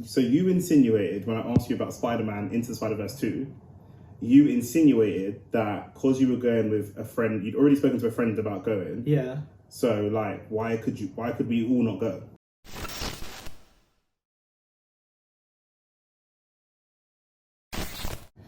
So you insinuated when I asked you about Spider-Man Into the Spider-Verse 2, you insinuated that because you were going with a friend, you'd already spoken to a friend about going. Yeah. So like, why could we all not go?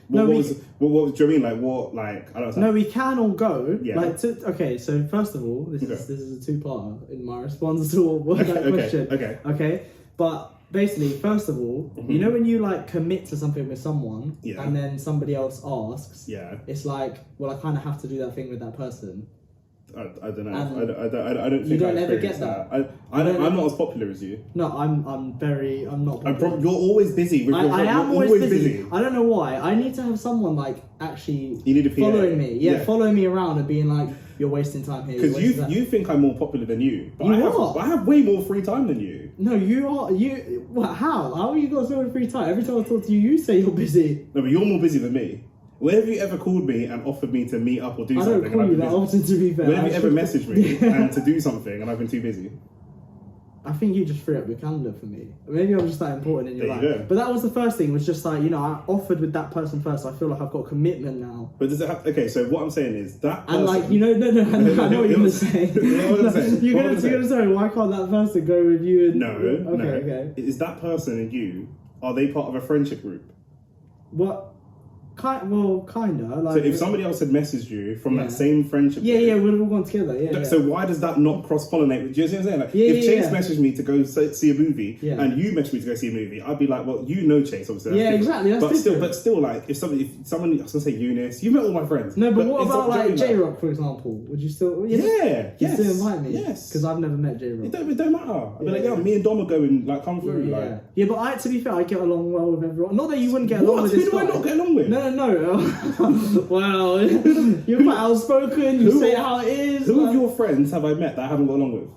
What do you mean? Like what? Like I don't know. No, we can all go. Yeah. Like okay. So first of all, this is a two-parter in my response to that question. Okay. But basically, first of all, you know when you like commit to something with someone, and then somebody else asks, it's like, well, I kind of have to do that thing with that person. I don't know. I don't think you don't ever get that. I'm not as popular as you. No, I'm not popular. You're always busy. I am always busy. I don't know why. I need to have someone like actually following me. Yeah, following me around and being like, you're wasting time here. Because you think I'm more popular than you. But I have way more free time than you. No, you are. What? How? How are you got so much free time? Every time I talk to you, you say you're busy. No, but you're more busy than me. When have you ever called me and offered me to meet up or do something? I don't call you that often, to be fair. When have you ever messaged me and to do something and I've been too busy? I think you just free up your calendar for me. Maybe I'm just that important in your life. But that was the first thing, was just like, I offered with that person first. I feel like I've got commitment now. But does it have... Okay, so what I'm saying is that person... And like, I know what you're going to say. You're going to say, why can't that person go with you? And... No. Okay. Is that person and you, are they part of a friendship group? What? Kinda. Like, so if somebody else had messaged you from that same friendship group, we'd have all gone together. So why does that not cross-pollinate? Do you see what I'm saying? Like, if Chase messaged me to go see a movie and you messaged me to go see a movie, I'd be like, well, Chase, obviously. Yeah, exactly. But still, like, if someone, I was gonna say Eunice, you met all my friends. No, but what about like J-Rock, for example? Would you still? You still invite me? Yes. Because I've never met J-Rock. It don't matter. I'd be like, me and Dom are going, like, come through. Yeah, but to be fair, I get along well with everyone. Not that you wouldn't get along with this guy. Who do I not get along with? No. Well, you're quite outspoken. You say it how it is. Who of your friends have I met that I haven't got along with?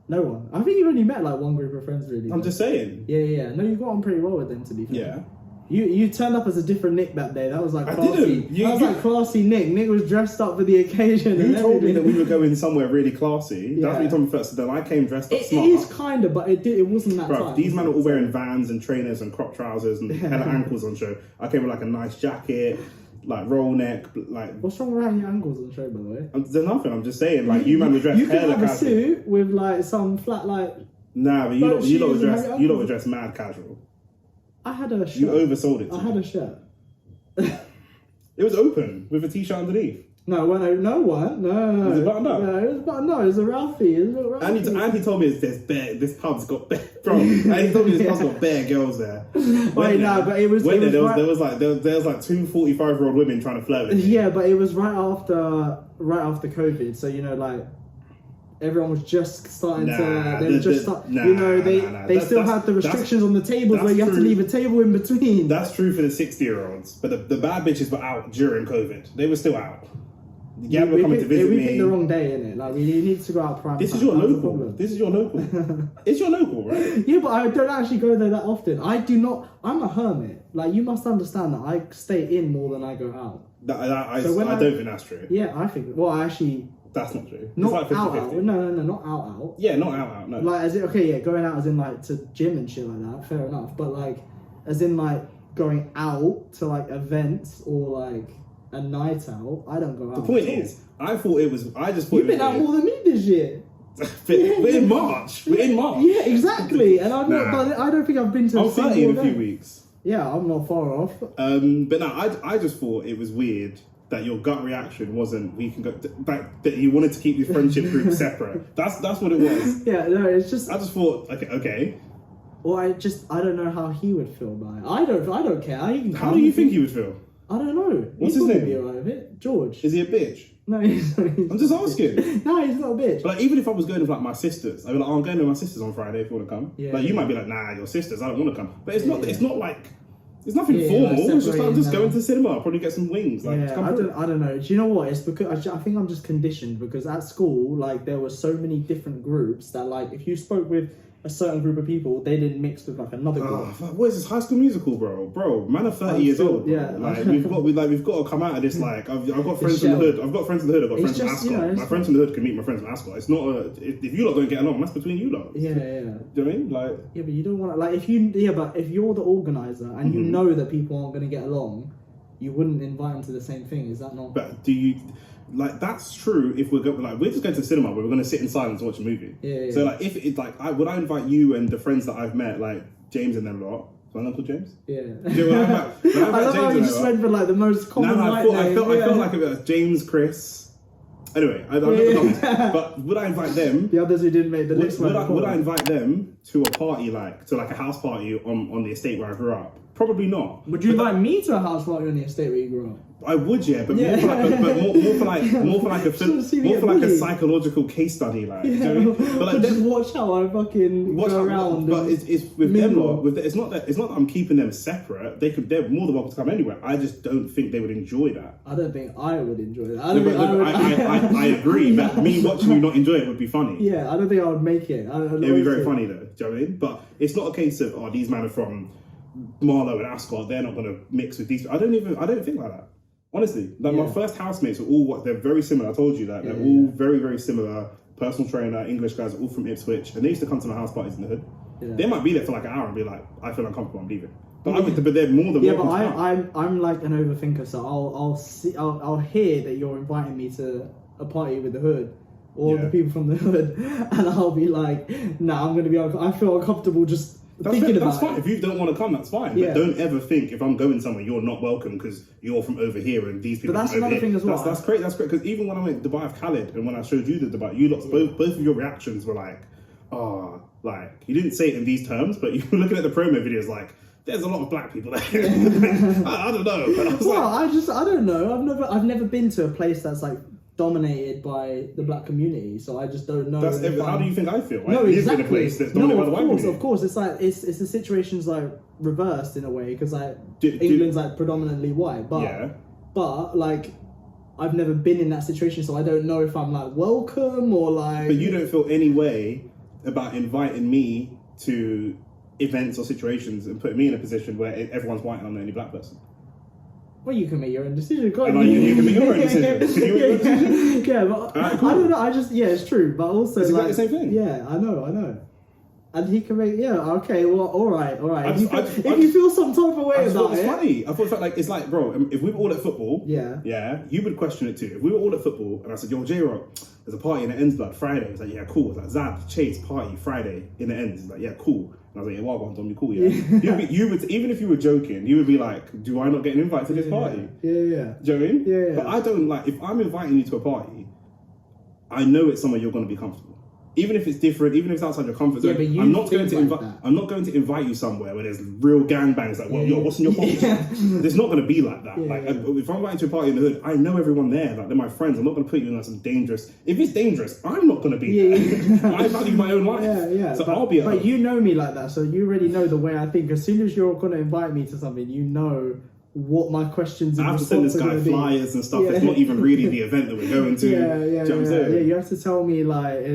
No one. I think you've only met like one group of friends, really. I'm just saying. Yeah. No, you got on pretty well with them, to be fair. Yeah. You turned up as a different Nick that day. That was like classy. That was like classy Nick. Nick was dressed up for the occasion. You told me that we were going somewhere really classy. That's what you told me first. Then I came dressed up smart. It is kind of, but it wasn't that time. These men are all wearing Vans and trainers and crop trousers and had ankles on show. I came with like a nice jacket, like roll neck, like... What's wrong with having your ankles on show, by the way? There's nothing. I'm just saying, like, you man were dressed... You could have a suit with like some flat, like... Nah, but you lot were dressed mad casual. I had a shirt. You oversold it. I had a shirt. It was open with a t-shirt underneath. No. Was it buttoned up? No, it was buttoned up. It was a Ralphie. And he told me this pub's got bare, bro. And he told me this pub's got bare girls there. But it was. There was like 2 45-year-old women trying to flirt with me. Yeah, but it was right after COVID. So like. Everyone was just starting they still had the restrictions on the tables where you have to leave a table in between. That's true for the 60-year-olds, but the bad bitches were out during COVID. They were still out. Yeah, we're coming to visit me. We picked the wrong day, innit? Like, we need to go out prime. This is your local. It's your local, right? Yeah, but I don't actually go there that often. I'm a hermit. Like, you must understand that I stay in more than I go out. I don't think that's true. Yeah, I think. Well, actually. That's not true. Not it's like 50-50. Out. No, not out. Yeah, not out. No. Like, going out as in like to gym and shit like that. Fair enough. But like, as in like going out to like events or like a night out, I don't go out. The point is, I just thought you've been out more than me this year. We're in March. Yeah, exactly. And I don't think I've been to. I'm 30 in a few weeks. Yeah, I'm not far off. But no, I just thought it was weird that your gut reaction wasn't we can go that you wanted to keep these friendship groups separate. That's what it was. Yeah, no, it's just I just thought okay. Or I don't know how he would feel about it. I don't care. How do you think he would feel? I don't know. What's his name? Be alright with it. George. Is he a bitch? No, he's not. I'm just asking. No, he's not a bitch. But like, even if I was going with like my sisters, I'd be like, I'm going with my sisters on Friday if you want to come. Yeah, like you might be like, nah, your sisters, I don't want to come. But it's not. It's not like. It's nothing formal. Like it's just like, just go into the cinema. I'll probably get some wings. Like, I don't know. Do you know what? It's because I think I'm just conditioned because at school, like there were so many different groups that like if you spoke with a certain group of people, they didn't mix with like another group. What is this, High School Musical, bro? Man are 30 years old. Bro. Yeah, like we've got to come out of this. Like I've got friends in the hood. I've got friends in the hood. I've got friends from Ascot. My friends in the hood can meet my friends from Ascot. It's not if you lot don't get along, that's between you lot. Yeah. Do you know what I mean? Like but you don't want to like but if you're the organizer and you know that people aren't going to get along, you wouldn't invite them to the same thing. Is that not? But do you? Like that's true. If we're we're just going to the cinema where we're going to sit in silence and watch a movie. Yeah. So like, if it would I invite you and the friends that I've met, like James and them lot? Is my uncle James? Yeah. I love how you just went for like the most common I felt like it was James, Chris. Anyway, I've never done it. But would I invite them? The others who didn't make the list. Would I invite them to a party to a house party on the estate where I grew up? Probably not. Would you invite me to a house party on the estate where you grew up? I would, but more for like a psychological case study, like. Yeah. Do you know what I mean? But like, just watch how I fucking go around. But it's with them lot. It's not that I'm keeping them separate. They're more than welcome to come anywhere. I just don't think they would enjoy that. I don't think I would enjoy that. I agree. But me watching you not enjoy it would be funny. Yeah, I don't think I would make it. It would be very funny though. Do you know what I mean? But it's not a case of these men are from Marlow and Ascot. They're not going to mix with these. I don't think like that. Honestly, my first housemates are all they're very similar. I told you that they're all very, very similar. Personal trainer, English guys, all from Ipswich, and they used to come to my house parties in the hood. Yeah. They might be there for like an hour and be like, "I feel uncomfortable, I'm leaving." But they're more than welcome. I'm like an overthinker, so I'll hear that you're inviting me to a party with the hood or the people from the hood, and I'll be like, "Nah, I'm gonna be. I feel uncomfortable just." That's fine. If you don't want to come, that's fine. Yeah. But don't ever think if I'm going somewhere you're not welcome because you're from over here and these people. But that's another thing as well. That's great. That's great because even when I went to Dubai of Khaled and when I showed you the Dubai, you lot both of your reactions were like, like you didn't say it in these terms, but you were looking at the promo videos like. There's a lot of black people there. I don't know. But I don't know. I've never been to a place that's like dominated by the black community, so I just don't know. How do you think I feel? No, exactly. In a place that's dominated by the white community. Of course. It's like it's the situation's like reversed in a way because like England's like predominantly white, but like I've never been in that situation, so I don't know if I'm like welcome or like. But you don't feel any way about inviting me to events or situations and putting me in a position where everyone's white and I'm the only black person. Well, you can make your own decision, can't you? You can make your own decision. Yeah, but cool. I don't know. It's true, but also it's like the same thing. Yeah, I know. And he can make okay. Well, all right. If you feel some type of way about it, funny. I thought it's like, bro, if we were all at football, you would question it too. If we were all at football and I said, yo, J-Rock, there's a party in the ends blood Friday. It's like, yeah, cool. It's like Zab, Chase, party Friday in the ends. It's like, yeah, cool. And I was like, yeah, well, Dom, you cool, yeah. You would, even if you were joking, you would be like, do I not get an invite to this party? Yeah. Do you know what I mean? Yeah. But I don't like, if I'm inviting you to a party, I know it's somewhere you're going to be comfortable. Even if it's different, even if it's outside your comfort zone, I'm not going to invite you somewhere where there's real gangbangs. Like, what's in your pockets? It's not going to be like that. If I'm inviting to a party in the hood, I know everyone there. Like, they're my friends. I'm not going to put you in some dangerous. If it's dangerous, I'm not going to be there. I value my own life. So I'll be. But you know me like that, so you already know the way I think. As soon as you're going to invite me to something, you know what my questions. I have to send this guy flyers and stuff. It's not even really the event that we're going to. You have to tell me like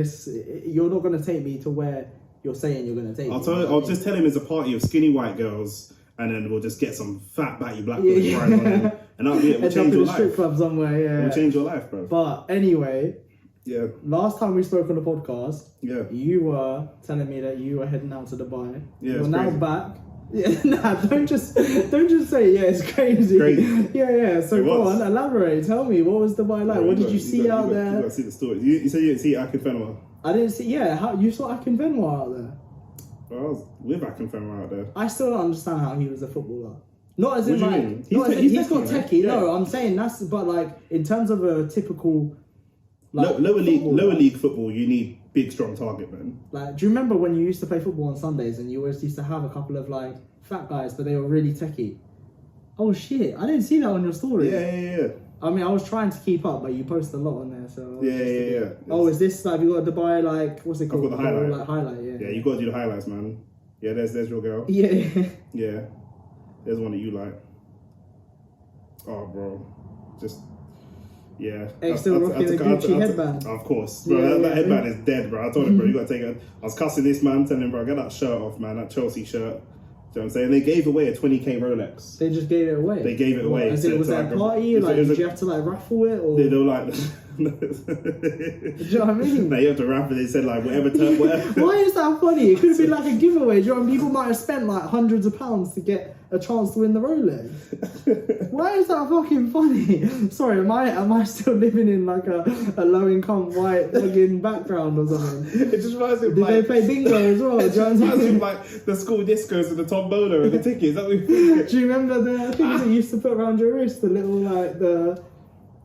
you're not going to take me to where you're saying you're going to take me. I'll just tell him it's a party of skinny white girls, and then we'll just get some fat batty black boys right on in, and that'll be it. We'll change your life. Strip club somewhere. Yeah, we'll change your life, bro. But anyway. Yeah. Last time we spoke on the podcast, you were telling me that you were heading out to Dubai. Yeah. You're now back. Yeah, don't just say it's crazy. Yeah. So go on, elaborate. Tell me, what was Dubai like? What did you see out there? You got to see the story. You said you didn't see Akin Fenwa. I didn't see. Yeah, how you saw Akin Fenwa out there? Well, I was with Akin Fenwa out there. I still don't understand how he was a footballer. Not as in like, he's not techie. Right? No, I'm saying but like in terms of a typical. Like, lower league football, you need big, strong target men. Like, do you remember when you used to play football on Sundays and you always used to have a couple of like fat guys, but they were really techie? Oh shit! I didn't see that on your story. Yeah. I mean, I was trying to keep up, but you post a lot on there, so. Yeah. Oh, is this like you got Dubai like what's it called? I've got the highlight. Like highlight, yeah. Yeah, you got to do the highlights, man. Yeah, there's your girl. Yeah. Yeah, there's one that you like. Oh, bro, just. Yeah. X still rocking the Gucci headband. Of course. Bro, that headband is dead, bro. I told him, bro, you got to take it. I was cussing this man, telling him, bro, get that shirt off, man, that Chelsea shirt. Do you know what I'm saying? They gave away a 20k Rolex. They just gave it away? They gave it away. Was that a party? Like, did you have to, like, raffle it? Or? They were like... Do you know what I mean? No, you have to wrap it. They said like whatever. Why is that funny? It could have been like a giveaway. Do you know what I mean? People might have spent like hundreds of pounds to get a chance to win the Rolex. Why is that fucking funny? Sorry, am I still living in like a low income white fucking background or something? It just reminds me of Did they play bingo as well? It just reminds me of like the school discos and the tombola and the tickets. That do you remember the things that you used to put around your wrist? The little like the.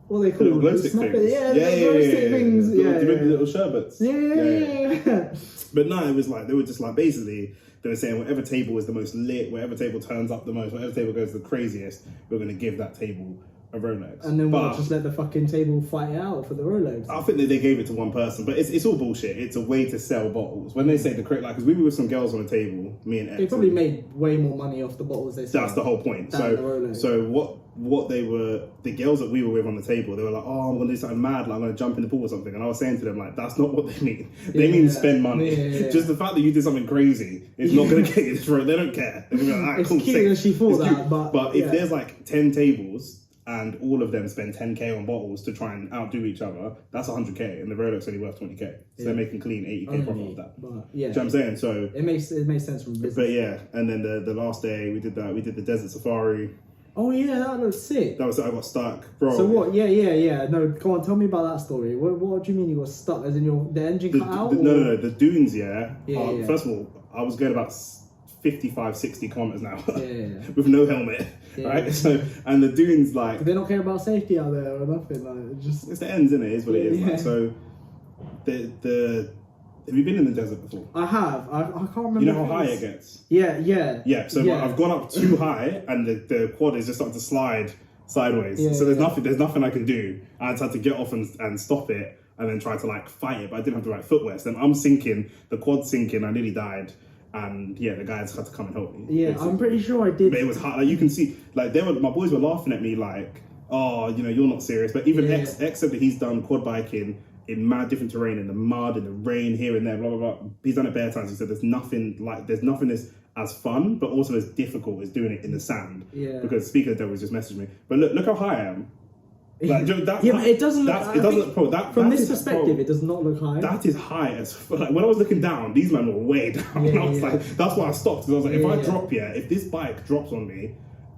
What are they called? Glow stick things. Yeah, glow stick things. Do you remember the little sherbets? Yeah. But no, it was like, they were just like, basically, they were saying whatever table is the most lit, whatever table turns up the most, whatever table goes the craziest, we're going to give that table a Rolex. And then we'll just let the fucking table fight it out for the Rolex. I think that they gave it to one person, but it's all bullshit. It's a way to sell bottles. When they say the correct, like, because we were with some girls on the table, me and X. They probably made way more money off the bottles they sold. That's the whole point. So what they were, the girls that we were with on the table, they were like, oh, I'm going to do something mad, like I'm going to jump in the pool or something. And I was saying to them, like, that's not what they mean. They mean spend money. Just the fact that you did something crazy is not going to get you this right. They don't care. They're gonna be like, it's cool, cute that she thought that, but if there's like 10 tables and all of them spend 10k on bottles to try and outdo each other, that's 100k, and the Rolex only worth 20k. So they're making clean 80k profit off that. But, do you know what I'm saying? So it makes sense from business. But yeah, and then the last day we did the desert safari. Oh yeah, that looks sick. That was I got stuck, bro. So what? Yeah. No, go on, tell me about that story. What do you mean you got stuck? As in the engine cut out? No, the dunes. First of all, I was going about 55, 60 kilometers an hour with no helmet, right? So, and the dunes, like, do they not care about safety out there or nothing? Like, it's the ends, innit? It is what it is. Like, so the have you been in the desert before? I have. I can't remember. You know how high it gets? Yeah. So I've gone up too high, and the quad is just starting to slide sideways. So there's nothing I can do. I just had to get off and stop it, and then try to like fight it, but I didn't have the right footwear. So then I'm sinking, the quad's sinking. I nearly died. And the guys had to come and help me. Yeah, I'm pretty sure I did. But it was hard. Like, you can see, like, my boys were laughing at me, like, oh, you're not serious. But even X said that he's done quad biking in mad different terrain, in the mud, in the rain, here and there, blah, blah, blah. He's done it bare times. He said there's nothing as fun, but also as difficult as doing it in the sand. Yeah. Because Speaker of the Devil just messaged me. But look how high I am. Like, but it doesn't look. From this perspective, it does not look high. That is high as like when I was looking down, these men were way down. I was like, that's why I stopped, because I was like, if I drop if this bike drops on me,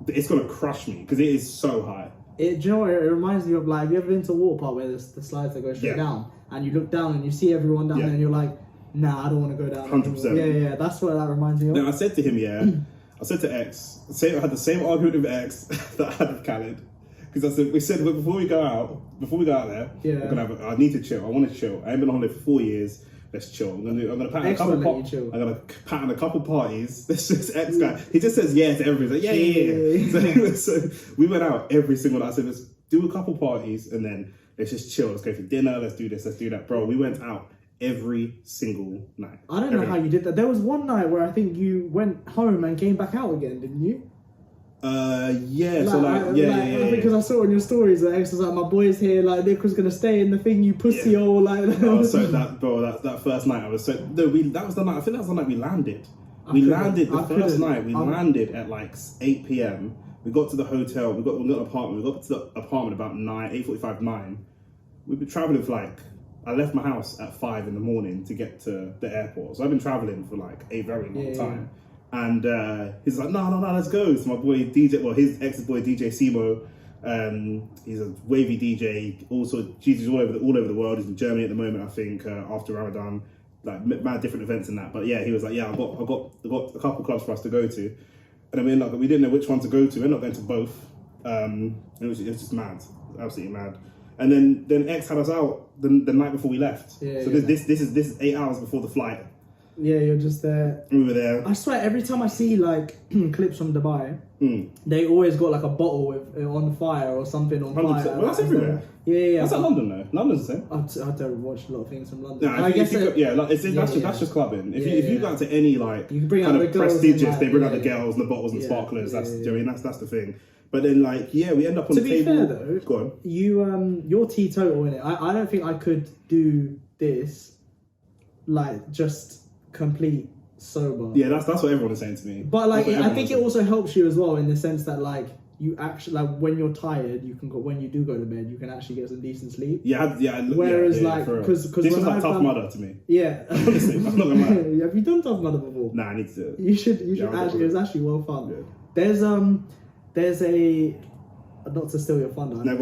it's gonna crush me because it is so high. Do you know what it reminds me of? Like, have you ever been to a water park where there's the slides that go straight down, and you look down and you see everyone down there, and you're like, nah, I don't want to go down. 100%. Yeah, that's what that reminds me of. Now I said to him, I said to X, I had the same argument with X that I had with Khaled. Because we said before we go out there, we're gonna I need to chill. I want to chill. I ain't been on holiday for 4 years. Let's chill. I'm gonna pattern a couple. I'm gonna pattern a couple parties. This is X guy. He just says yeah to everything. He's like yeah. So we went out every single night. I said let's do a couple parties and then let's just chill. Let's go for dinner. Let's do this. Let's do that, bro. We went out every single night. I don't know how you did that. There was one night where I think you went home and came back out again, didn't you? Because I saw on your stories that X was like, my boy's here, like Nick was gonna stay in the thing, you pussy hole, like. That first night I was so that was the night. I think that was the night we landed. Landed at like 8 p.m. We got to the hotel. We got an apartment. We got to the apartment about 8:45, 9. We've been traveling for like. I left my house at 5 in the morning to get to the airport. So I've been traveling for like a very long time. And he's like, no, let's go. So my boy DJ, his ex-boy DJ Simo, he's a wavy DJ. Also, he's all over the world. He's in Germany at the moment, I think, after Ramadan, like mad different events and that. But yeah, he was like, yeah, I've got a couple clubs for us to go to, and I mean, we didn't know which one to go to. We're not going to both. It was just mad, absolutely mad. And then X had us out the night before we left. This is 8 hours before the flight. Yeah, you're just there. We were there. I swear, every time I see like clips from Dubai, they always got like a bottle with on fire or something on fire. Well, that's everywhere. Yeah. That's like London though. London's the same. I don't watch a lot of things from London. No, that's just clubbing. If you go to any like you bring kind of prestigious, they bring out the girls and the bottles and sparklers. That's the thing. But then, like, yeah, we end up on the table. To be fair, though, go on. You're teetotal in it. I don't think I could do this, like, just complete sober. Yeah, that's what everyone is saying to me. But like, I think it also helps you as well in the sense that like you actually like when you're tired, you can go when you do go to bed, you can actually get some decent sleep. Yeah. Whereas like because this was like Tough Mudder to me. Yeah. Honestly, I'm not gonna lie. Have you done Tough Mudder before? Nah, I need to. You should actually. It was actually well fun. Yeah. There's a not to steal your thunder. I know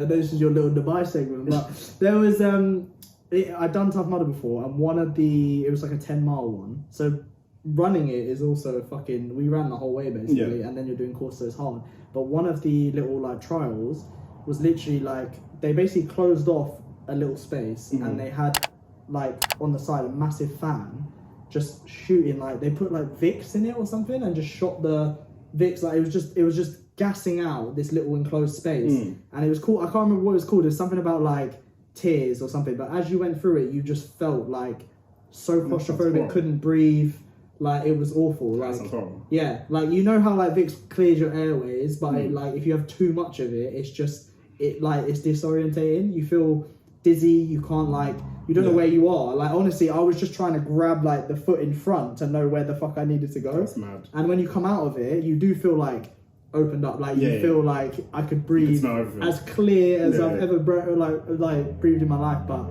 this is your little Dubai segment, but there was I'd done Tough Mudder before, and it was like a 10-mile one. So running it is also fucking. We ran the whole way basically, and then you're doing course, so it's hard. But one of the little like trials was literally like they basically closed off a little space, and they had like on the side a massive fan just shooting, like they put like Vicks in it or something and just shot the Vicks, like it was just gassing out this little enclosed space, and it was cool. I can't remember what it was called. There's something about like tears or something, but as you went through it, you just felt like so claustrophobic, couldn't breathe. Like it was awful. Like yeah, like you know how like Vicks clears your airways, but like if you have too much of it, it's disorientating. You feel dizzy. You can't like you don't know where you are. Like honestly, I was just trying to grab like the foot in front to know where the fuck I needed to go. That's mad. And when you come out of it, you do feel like opened up. Like you feel like I could breathe as clear as I've ever breathed in my life. But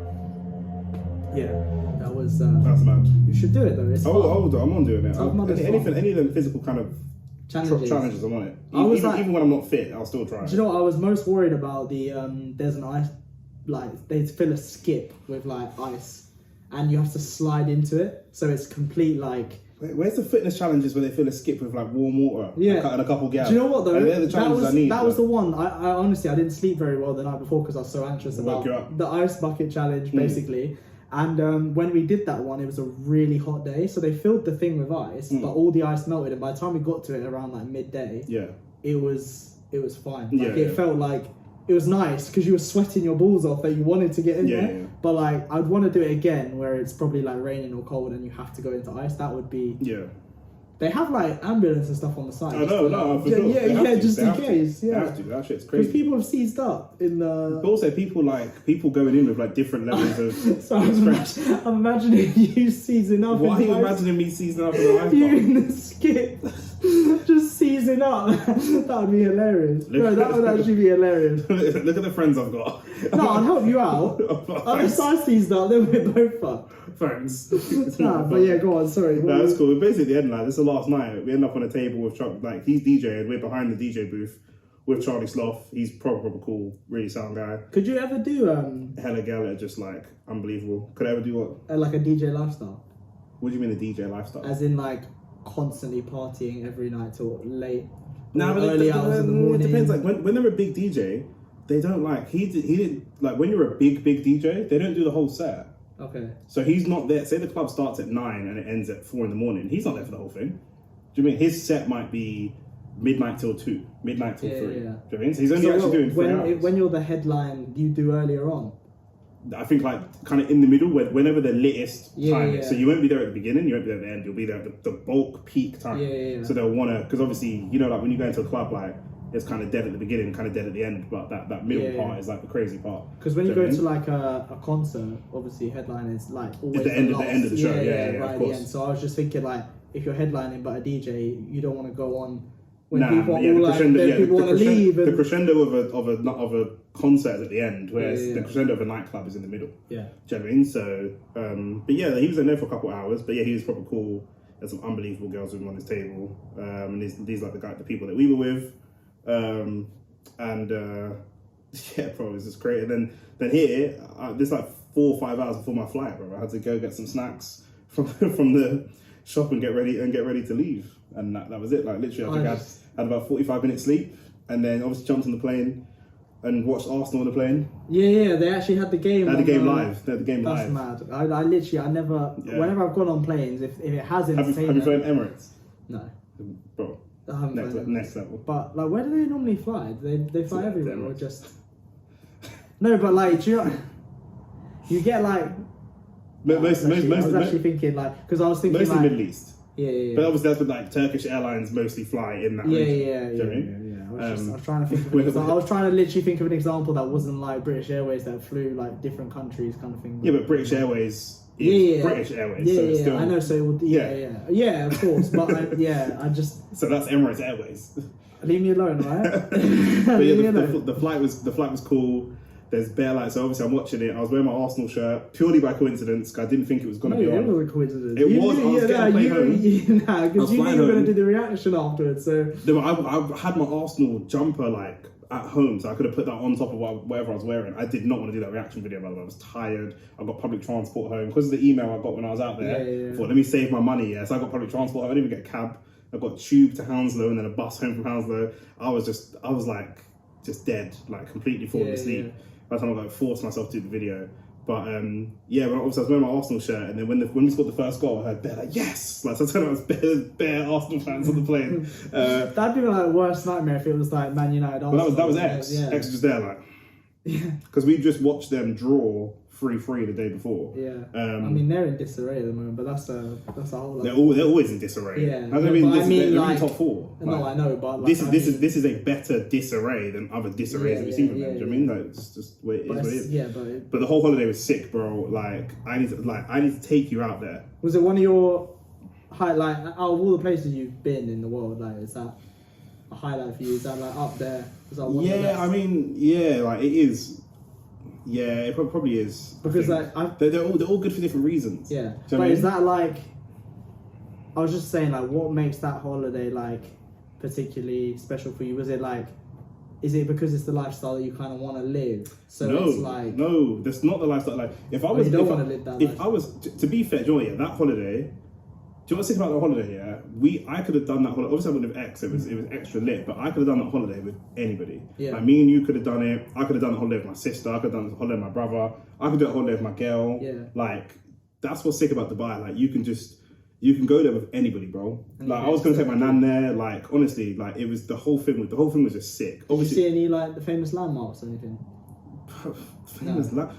yeah. That was. That's mad. You should do it though. It's I'm on doing it. Any of them physical kind of challenges, I'm on it. Even when I'm not fit, I'll still try. Do you know what I was most worried about? There's an ice, like they fill a skip with like ice, and you have to slide into it, so it's complete like. Where's the fitness challenges where they fill a skip with like warm water? Yeah, and a couple gals. Do you know what though? They're the challenges I need. That was the one. I honestly I didn't sleep very well the night before because I was so anxious about the ice bucket challenge, basically. And when we did that one, it was a really hot day, so they filled the thing with ice, but all the ice melted, and by the time we got to it around like midday, it was fine. Like it felt like it was nice because you were sweating your balls off that you wanted to get in there. Yeah. But like I'd want to do it again where it's probably like raining or cold and you have to go into ice. That would be They have like ambulance and stuff on the side. I know, for sure. Yeah, just in case. Yeah, they have to. That shit's crazy. Because people have seized up in the. But also, people going in with like different levels of. So I'm imagining you seizing up. Why are you imagining me seizing up in the ice? You in the skip, just seizing up. That would be hilarious. No, that would actually be hilarious. Look at the friends I've got. No, I'll help you out. Unless I seized up, then we're both fucked. Thanks. Nah, but yeah, go on. Sorry. No, that's cool. Basically, the end like this is the last night. We end up on a table with like he's DJing. We're behind the DJ booth with Charlie Sloth. He's proper cool, really sound guy. Could you ever do hella gala, just like unbelievable. Could I ever do what? Like a DJ lifestyle? What do you mean a DJ lifestyle? As in like constantly partying every night till late. Nah, but early hours of the morning. It depends. Like when they're a big DJ, they don't like he didn't like when you're a big DJ, they don't do the whole set. Okay. So he's not there. Say the club starts at 9 and it ends at 4 in the morning. He's not there for the whole thing. Do you mean his set might be midnight till 2, midnight till 3? Yeah. Do you know what I mean? So he's only actually doing 3 hours. When you're the headline, you do earlier on? I think like kind of in the middle, whenever the latest time is. So you won't be there at the beginning, you won't be there at the end. You'll be there at the bulk peak time. Yeah. So they'll want to, because obviously, you know, like when you go into a club, like it's kind of dead at the beginning, kind of dead at the end, but that middle part is like the crazy part. Because when you go to like a concert, obviously headline is like always the end of the show. Yeah, right of course. At the end. So I was just thinking like if you're headlining but a DJ, you don't want to go on when people want to leave. The crescendo of a concert at the end, whereas the crescendo of a nightclub is in the middle. Yeah. Do you know what I mean? So, but yeah, he was in there for a couple of hours. But yeah, he was proper cool. There's some unbelievable girls with him on his table, and these like the people that we were with. Yeah, bro, it was just great. And then here, this like 4 or 5 hours before my flight, bro, I had to go get some snacks from the shop and get ready to leave. And that was it. Like literally, I had about 45 minutes sleep, and then obviously jumped on the plane and watched Arsenal on the plane. Yeah, they actually had the game. They had the game live. That's mad. I never. Yeah. Whenever I've gone on planes, if it has entertainment. Have you flown Emirates? No, bro. Next level. But like, where do they normally fly? They fly everywhere or just? No, but like, do you get like. I was actually thinking like because I was thinking mostly like, Middle East. Yeah. But obviously that's what like Turkish Airlines mostly fly in that region. Yeah. I was trying to think of I was trying to literally think of an example that wasn't like British Airways that flew like different countries kind of thing. Yeah, but British Airways is British Airways. Yeah, so yeah, still, I know. So it would, yeah, of course. But I just so that's Emirates Airways. Leave me alone, right? But yeah, the flight was cool. There's bare lights. So obviously I'm watching it. I was wearing my Arsenal shirt purely by coincidence. I didn't think it was going to be on. It was a coincidence. It was. I was getting played home. Because you knew you were going to do the reaction afterwards. So no, I had my Arsenal jumper like at home, so I could have put that on top of whatever I was wearing. I did not want to do that reaction video, by the way. I was tired. I got public transport home because of the email I got when I was out there. I thought, let me save my money. Yeah, so I got public transport. I didn't even get a cab. I got tube to Hounslow and then a bus home from Hounslow. I was like just dead, like completely falling asleep. Yeah. By the time I like forced myself to do the video. But when obviously I was wearing my Arsenal shirt, and then when we scored the first goal, I heard bare like yes, like so I turned out it was bare Arsenal fans on the plane. That'd be like worst nightmare if it was like Man United. But that was X. Yeah. X was just there like because we just watched them draw 3-3 the day before. Yeah. I mean they're in disarray at the moment, but that's a whole. They're always in disarray. Yeah. They're in top 4. No, I know, but like, this is a better disarray than other disarrays we've seen from them. Do you know what I mean? Like it's just what it is. What it is. Yeah, but the whole holiday was sick, bro. Like I need to take you out there. Was it one of your out of all the places you've been in the world? Like, is that a highlight for you? Is that like up there? Is that one of the best? I mean, like it is. Yeah, it probably is. Because like they're all good for different reasons. Yeah, but is that like? I was just saying, like, what makes that holiday like particularly special for you? Was it like? Is it because it's the lifestyle that you kind of want to live? So it's like no, that's not the lifestyle. Like if I was, you don't want to live that. If I was, to be fair, do you know what, that holiday. Do you want to think about the holiday? Yeah, I could have done that holiday. Obviously, I wouldn't have X. It was extra lit, but I could have done that holiday with anybody. Yeah. Like me and you could have done it. I could have done the holiday with my sister. I could have done the holiday with my brother. I could do a holiday with my girl. Yeah. Like that's what's sick about Dubai. Like you can go there with anybody, bro. Like I was gonna take my nan there. Like honestly, like it was the whole thing was just sick. Obviously, did you see any like the famous landmarks or anything?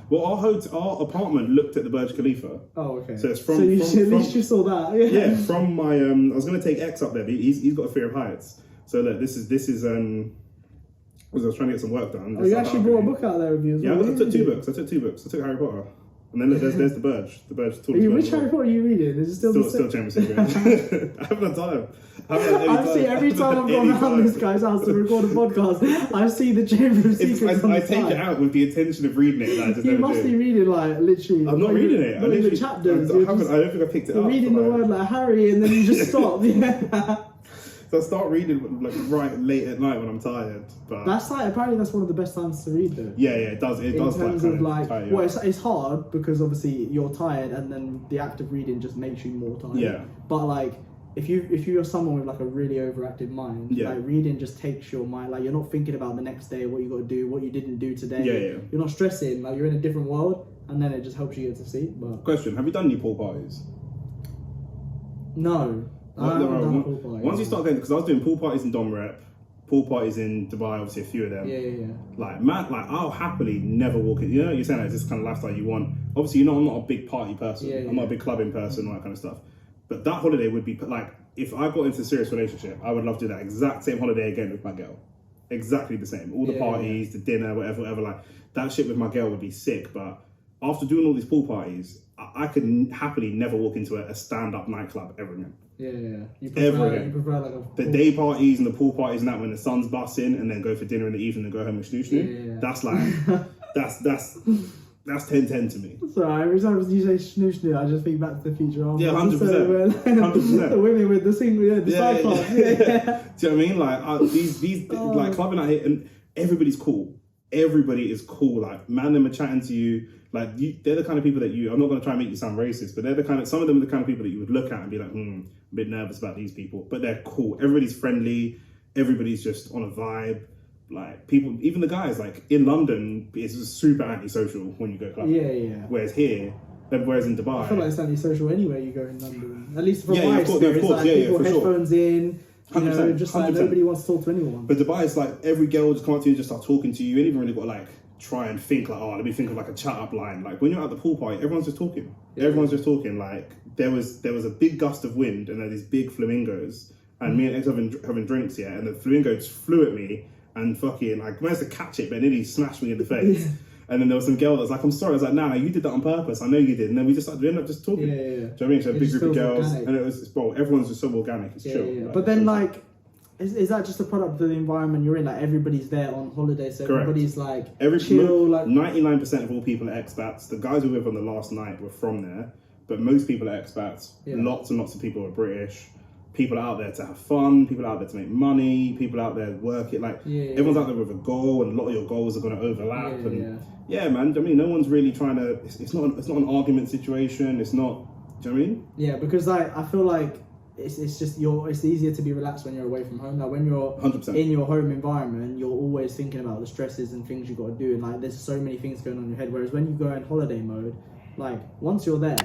Well, our apartment looked at the Burj Khalifa. Oh, okay. So it's from. So at least you saw that. Yeah. From my I was gonna take X up there. But he's got a fear of heights. So look, this is because I was trying to get some work done. Oh, you actually brought a book out there with you as well. Yeah, I took 2 books. I took Harry Potter. And then look, there's the Burj. The Burj. Which Harry Potter are you reading? Is it still Chamber Secrets? I haven't had time. Every time I've gone around this guy's house to record a podcast, I see the Chamber of Secrets. I take it out with the intention of reading it. You must be reading like literally. I'm not reading it. In the chapters. I don't think I picked it up. You're reading the word like Harry, and then you just stop. Yeah. So I start reading like right late at night when I'm tired. But that's like apparently that's one of the best times to read though. Yeah, it does. It does. In terms of like, tight, well, it's hard because obviously you're tired, and then the act of reading just makes you more tired. Yeah. But like, if you're someone with like a really overactive mind, like reading just takes your mind. Like you're not thinking about the next day, what you got to do, what you didn't do today. Yeah. You're not stressing. Like you're in a different world, and then it just helps you get to sleep. But question: have you done any pool parties? No. Once you start going, because I was doing pool parties in Dom Rep, pool parties in Dubai, obviously a few of them. Yeah. Like, man, like I'll happily never walk in. You know, you're saying like, this kind of lifestyle you want. Obviously, I'm not a big party person. I'm not a big clubbing person, all that kind of stuff. But that holiday would be like, if I got into a serious relationship, I would love to do that exact same holiday again with my girl. Exactly the same. All the parties, the dinner, whatever. Like that shit with my girl would be sick. But after doing all these pool parties, I could happily never walk into a stand-up nightclub ever again. Yeah. You prefer like the day parties and the pool parties and that when the sun's busting, and then go for dinner in the evening and go home with snoo. Yeah. That's like that's 10-10 to me. Sorry, every time you say snoo, I just think back to the future. 100%. 100%. The women with the single, the side parts. Do you know what I mean? Like these like clubbing out here, and everybody's cool. Everybody is cool. Like man, them are chatting to you. Like they're the kind of people that I'm not going to try and make you sound racist, but some of them are the kind of people that you would look at and be like, a bit nervous about these people, but they're cool. Everybody's friendly. Everybody's just on a vibe. Like people, even the guys, like in London, it's just super antisocial when you go clubbing. Yeah. Whereas in Dubai, I feel like it's antisocial anywhere you go in London. At least from my of experience, course, people for headphones sure. in. You know, just like 100%. nobody wants to talk to anyone. But Dubai is like every girl will just come up to you and just start talking to you. You ain't even really got to like try and think like, let me think of like a chat up line. Like when you're at the pool party, everyone's just talking. Everyone's just talking. Like there was a big gust of wind and there are these big flamingos and me and X having drinks, yeah, and the flamingo just flew at me and fucking like managed to catch it, but it nearly smashed me in the face. And then there was some girl that was like, I'm sorry. I was like, nah, you did that on purpose. I know you did. And then we ended up just talking. Yeah. Do you know what I mean? So a big group of girls. Organic. And it was, bro, everyone's just so organic. It's chill. Yeah. Like, but then, like, is that just a product of the environment you're in? Like, everybody's there on holiday, so correct. Everybody's like chill. Like 99% of all people are expats. The guys we were with on the last night were from there. But most people are expats. Yeah. Lots and lots of people are British. People are out there to have fun. People are out there to make money. People are out there work it. Like everyone's out there with a goal, and a lot of your goals are going to overlap. Yeah, man. I mean, no one's really trying to. It's not an argument situation. It's not. Do you know what I mean? Yeah, because like I feel like it's just it's easier to be relaxed when you're away from home. Like when you're 100%. in your home environment, you're always thinking about the stresses and things you got to do, and like there's so many things going on in your head. Whereas when you go in holiday mode, like once you're there.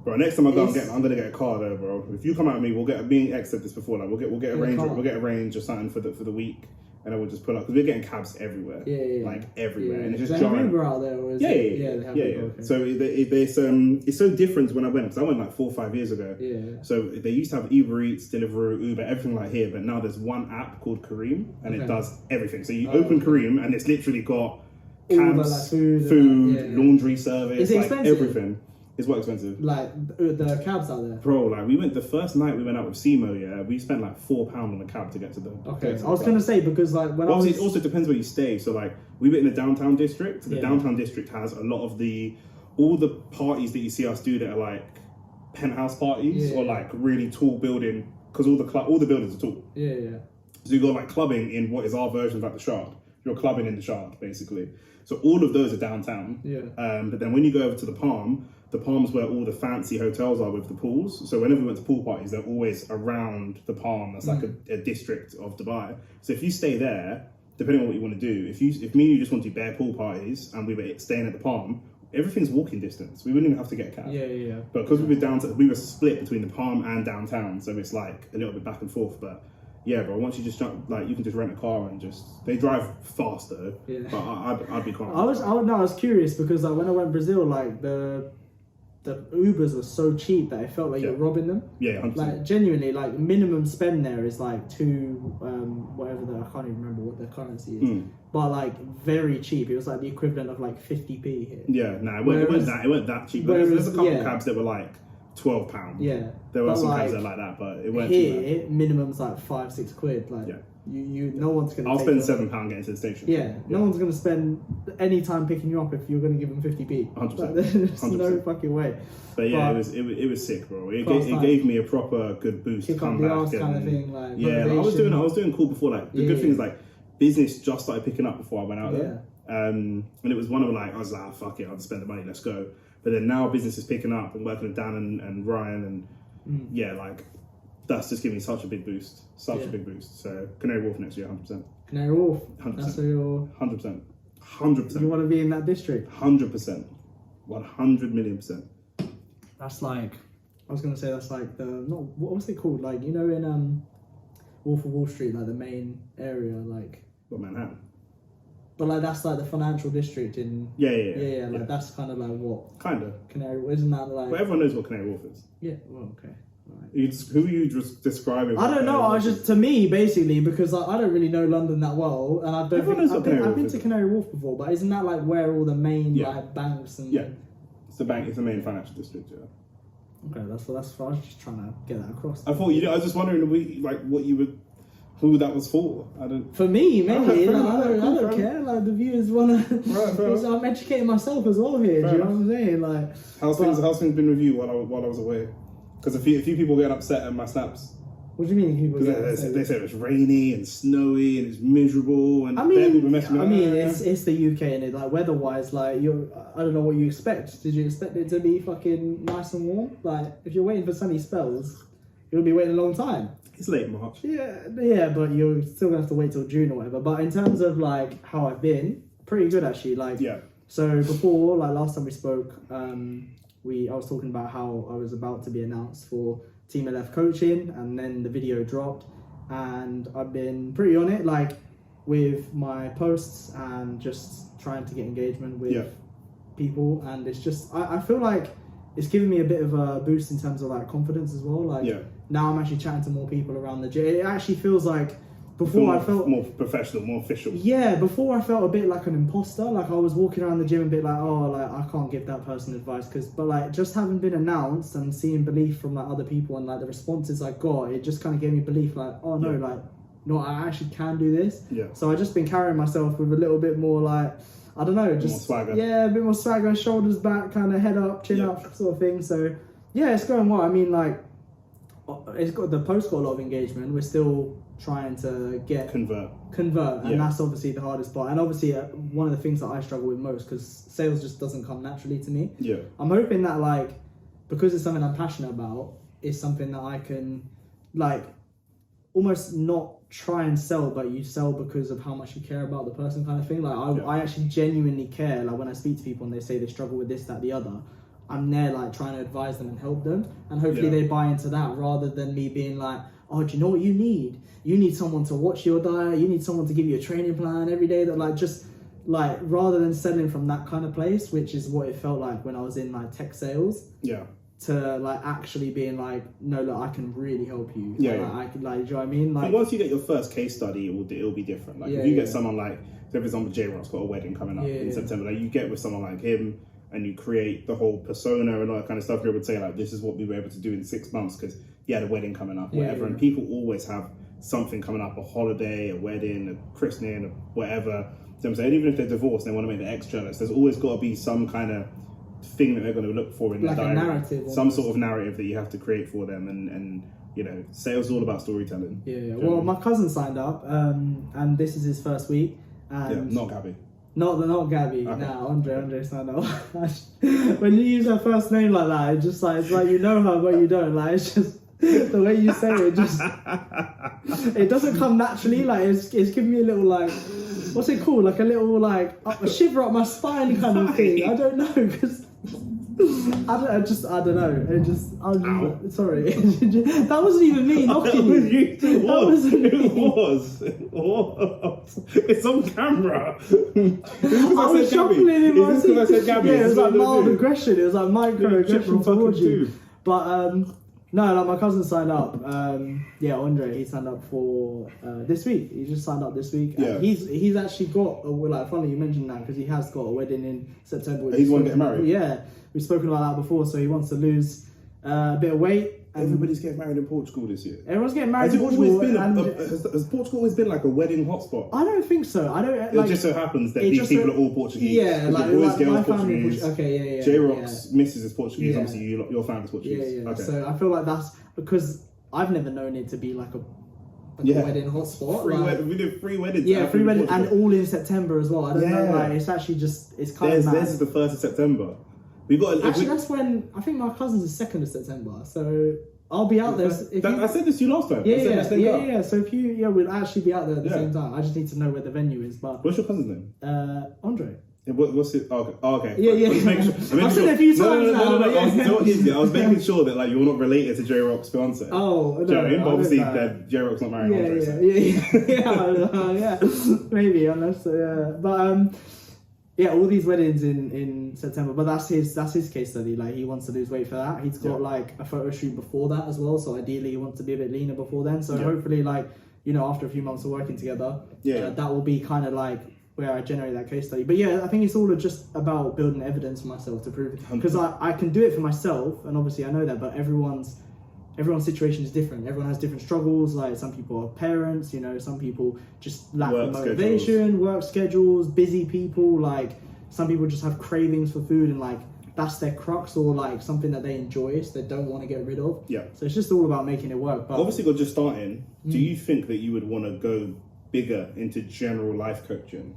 Bro, next time I go, I'm gonna get a car though, bro. If you come out with me, we'll get. Me and X said this before. Like we'll get a range or something for the week, and then we'll just pull up because we're getting cabs everywhere. Like everywhere, and it's just jarring. Uber out there, or is they have Uber. Okay. So it's so different when I went because I went like 4 or 5 years ago. Yeah. So they used to have Uber Eats, Deliveroo, Uber, everything like here, but now there's one app called Kareem, and it does everything. So you open Kareem, and it's literally got cabs, food, laundry service, is it like expensive? everything. It's what expensive? Like the cabs out there, bro. Like we went the first night we went out with Simo. Yeah, we spent like £4 on a cab to get to the. Okay, I was gonna say because like when it also depends where you stay. So like we were in the downtown district. The downtown district has a lot of all the parties that you see us do that are like penthouse parties or like really tall building because all the buildings are tall. Yeah. So you got like clubbing in what is our version of like the Shard. You're clubbing in the Shard basically. So all of those are downtown. Yeah. But then when you go over to the Palm's where all the fancy hotels are with the pools. So whenever we went to pool parties, they're always around the Palm. That's like a district of Dubai. So if you stay there, depending on what you want to do, if me and you just want to do bare pool parties and we were staying at the Palm, everything's walking distance. We wouldn't even have to get a cab. Yeah. But because we were split between the Palm and downtown, so it's like a little bit back and forth. But yeah, bro, once you just jump, like you can just rent a car and they drive fast though. Yeah. But I'd be calm. I was curious because like when I went to Brazil, like the Ubers were so cheap that I felt like you're robbing them. Yeah, 100%. Like genuinely, like minimum spend there is like I can't even remember what the currency is, but like very cheap. It was like the equivalent of like 50p here. Yeah, it weren't that cheap. But there's a couple of cabs that were like £12. Yeah, there were some cabs that were like that, but it weren't here. Minimum's like 5-6 quid. Like you no one's gonna. I'll spend £7 getting to the station. Yeah, no one's gonna spend any time picking you up if you're gonna give them 50p. 100%. There's no fucking way. But yeah, it was sick, bro. It gave me a proper good boost. Kick up the arse kind of thing, like I was doing cool before. Like the good thing is like business just started picking up before I went out there. And it was one of like I was like, fuck it, I'll just spend the money, let's go. But then now business is picking up. I'm working with Dan and Ryan and like that's just giving me such a big boost. A big boost. So Canary Wharf next year, 100%. Canary Wharf. 100%. That's where you're 100%. 100%. You want to be in that district? 100%. 100,000,000%. That's like I was gonna say that's like what was it called? Like, you know, in Wolf of Wall Street, like the main area, like Manhattan. But like that's like the financial district in like that's kind of like what Canary Wharf, isn't that like? But everyone knows what Canary Wharf is. Yeah. Well, okay. Right. Who are you just describing? I don't know. I was just to me basically because I don't really know London that well, and I don't. I've been to Canary Wharf before, but isn't that like where all the main like banks and it's the bank. It's the main financial district. Yeah. Okay, that's what I was just trying to get that across. I thought I was just wondering who that was for. I don't. For me, maybe. I don't care. Like the viewers wanna. Right, I'm educating myself as well here. Do you know what I'm saying? Like, how's things been with you while I was away? Because a few people get upset at my snaps. What do you mean? They say it's rainy and snowy and it's miserable and it's the UK and like weather-wise, like I don't know what you expect. Did you expect it to be fucking nice and warm? Like if you're waiting for sunny spells, you'll be waiting a long time. It's late March. Yeah, but you're still gonna have to wait till June or whatever. But in terms of like how I've been, pretty good actually. Like so before, like last time we spoke, I was talking about how I was about to be announced for Team LF coaching, and then the video dropped, and I've been pretty on it, like with my posts and just trying to get engagement with people, and it's just I feel like it's given me a bit of a boost in terms of like confidence as well. Like now I'm actually chatting to more people around the gym. It actually feels like before I felt more professional, more official. Yeah, before I felt a bit like an imposter. Like I was walking around the gym a bit like, oh, like I can't give that person advice but like just having been announced and seeing belief from like other people and like the responses I got, it just kind of gave me belief. Like, oh no, like no, I actually can do this. Yeah. So I just been carrying myself with a little bit more like, I don't know, just more swagger. Yeah, a bit more swagger, shoulders back, kind of head up, chin up, sort of thing. So yeah, it's going well. I mean, like it's got the post got a lot of engagement. We're still trying to get convert, and that's obviously the hardest part. And obviously one of the things that I struggle with most, because sales just doesn't come naturally to me. Yeah, I'm hoping that like because it's something I'm passionate about, it's something that I can like almost not try and sell, but you sell because of how much you care about the person, kind of thing. Like I actually genuinely care. Like when I speak to people and they say they struggle with this, that, the other, I'm there like trying to advise them and help them, and hopefully they buy into that rather than me being like, oh, do you know what you need? You need someone to watch your diet. You need someone to give you a training plan every day. That like just like rather than selling from that kind of place, which is what it felt like when I was in like tech sales. Yeah. To like actually being like, no, look, I can really help you. Yeah. Like, I could like, do you know what I mean? Like once you get your first case study, it'll be different. Like if you get someone like, so for example, J-Rock's got a wedding coming up in September. Like you get with someone like him, and you create the whole persona and all that kind of stuff. You would say like, this is what we were able to do in 6 months because he had a wedding coming up, whatever. And people always have something coming up, a holiday, a wedding, a christening, whatever. You know what I'm saying? Even if they're divorced, they want to make the extra. There's always got to be some kind of thing that they're going to look for in like the diary. A narrative, some sort of narrative that you have to create for them. And you know, sales is all about storytelling. Yeah. Well, my cousin signed up, and this is his first week. And not Gabby. Not Gabby. Okay. Nah, Andre signed up. When you use her first name like that, it's just like it's like you know her but you don't. Like it's just the way you say it, just it doesn't come naturally. Like it's giving me a little like, what's it called? Like a little like a shiver up my spine kind of thing. I don't know because I don't know. It just I'm sorry. That wasn't even me knocking you. That wasn't me. It was. It's on camera. I was shuffling in my seat. Yeah, it was like mild aggression. It was like micro aggression towards you. But no, like my cousin signed up. Andre, he signed up for this week. He just signed up this week. Yeah. He's actually got like funny you mentioned that because he has got a wedding in September. He's want to get married. Yeah, we've spoken about that before. So he wants to lose a bit of weight. Everybody's getting married in Portugal this year. Everyone's getting married in Portugal. Has Portugal always been like a wedding hotspot? I don't think so. I don't. Like, it just so happens that these people are all Portuguese. Yeah, like boys, like girls, my Portuguese. family. Okay, J-Rock's missus is Portuguese. Obviously, your family's Portuguese. Yeah. Okay. So I feel like that's because I've never known it to be like a wedding hotspot. We did 3 weddings. Yeah, 3 weddings, and all in September as well. I don't know. Like it's actually just it's kind of mad. This is the 1st of September. We got that's when I think my cousin's the 2nd of September. So I'll be out there. I said this to you last time. Yeah. So if you, we'll actually be out there at the same time. I just need to know where the venue is. But what's your cousin's name? Andre. What's it? Oh, okay. Yeah. I've said it a few times now. I was making sure that like you're not related to J-Rock's fiance. Oh, no. Do you know what I mean? But obviously, that J-Rock's not married. Yeah. Maybe unless but all these weddings in September. But that's his case study. Like he wants to lose weight for that. He's got like a photo shoot before that as well. So ideally, he wants to be a bit leaner before then. So hopefully, like after a few months of working together, that will be kind of like where I generate that case study. But I think it's all just about building evidence for myself to prove it. Because I can do it for myself, and obviously I know that, but everyone's situation is different. Everyone has different struggles. Like some people are parents, some people just lack motivation, work schedules, busy people. Like some people just have cravings for food and like that's their crux or like something that they enjoy, so they don't want to get rid of. Yeah. So it's just all about making it work. But obviously, you're just starting. Do you think that you would want to go bigger into general life coaching?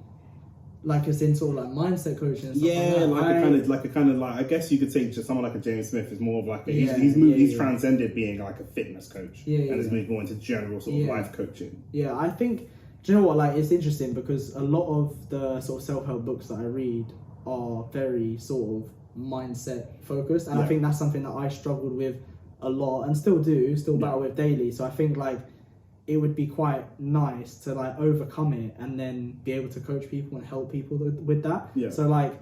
Like it's in sort of like mindset coaching and stuff like that. I guess you could say just someone like a James Smith is more of like he's transcended being like a fitness coach and has moved more into general sort of life coaching. Yeah, I think, do you know what, like it's interesting because a lot of the sort of self-help books that I read are very sort of mindset focused, and I think that's something that I struggled with a lot and still battle with daily. So I think like it would be quite nice to like overcome it and then be able to coach people and help people with that. Yeah. So like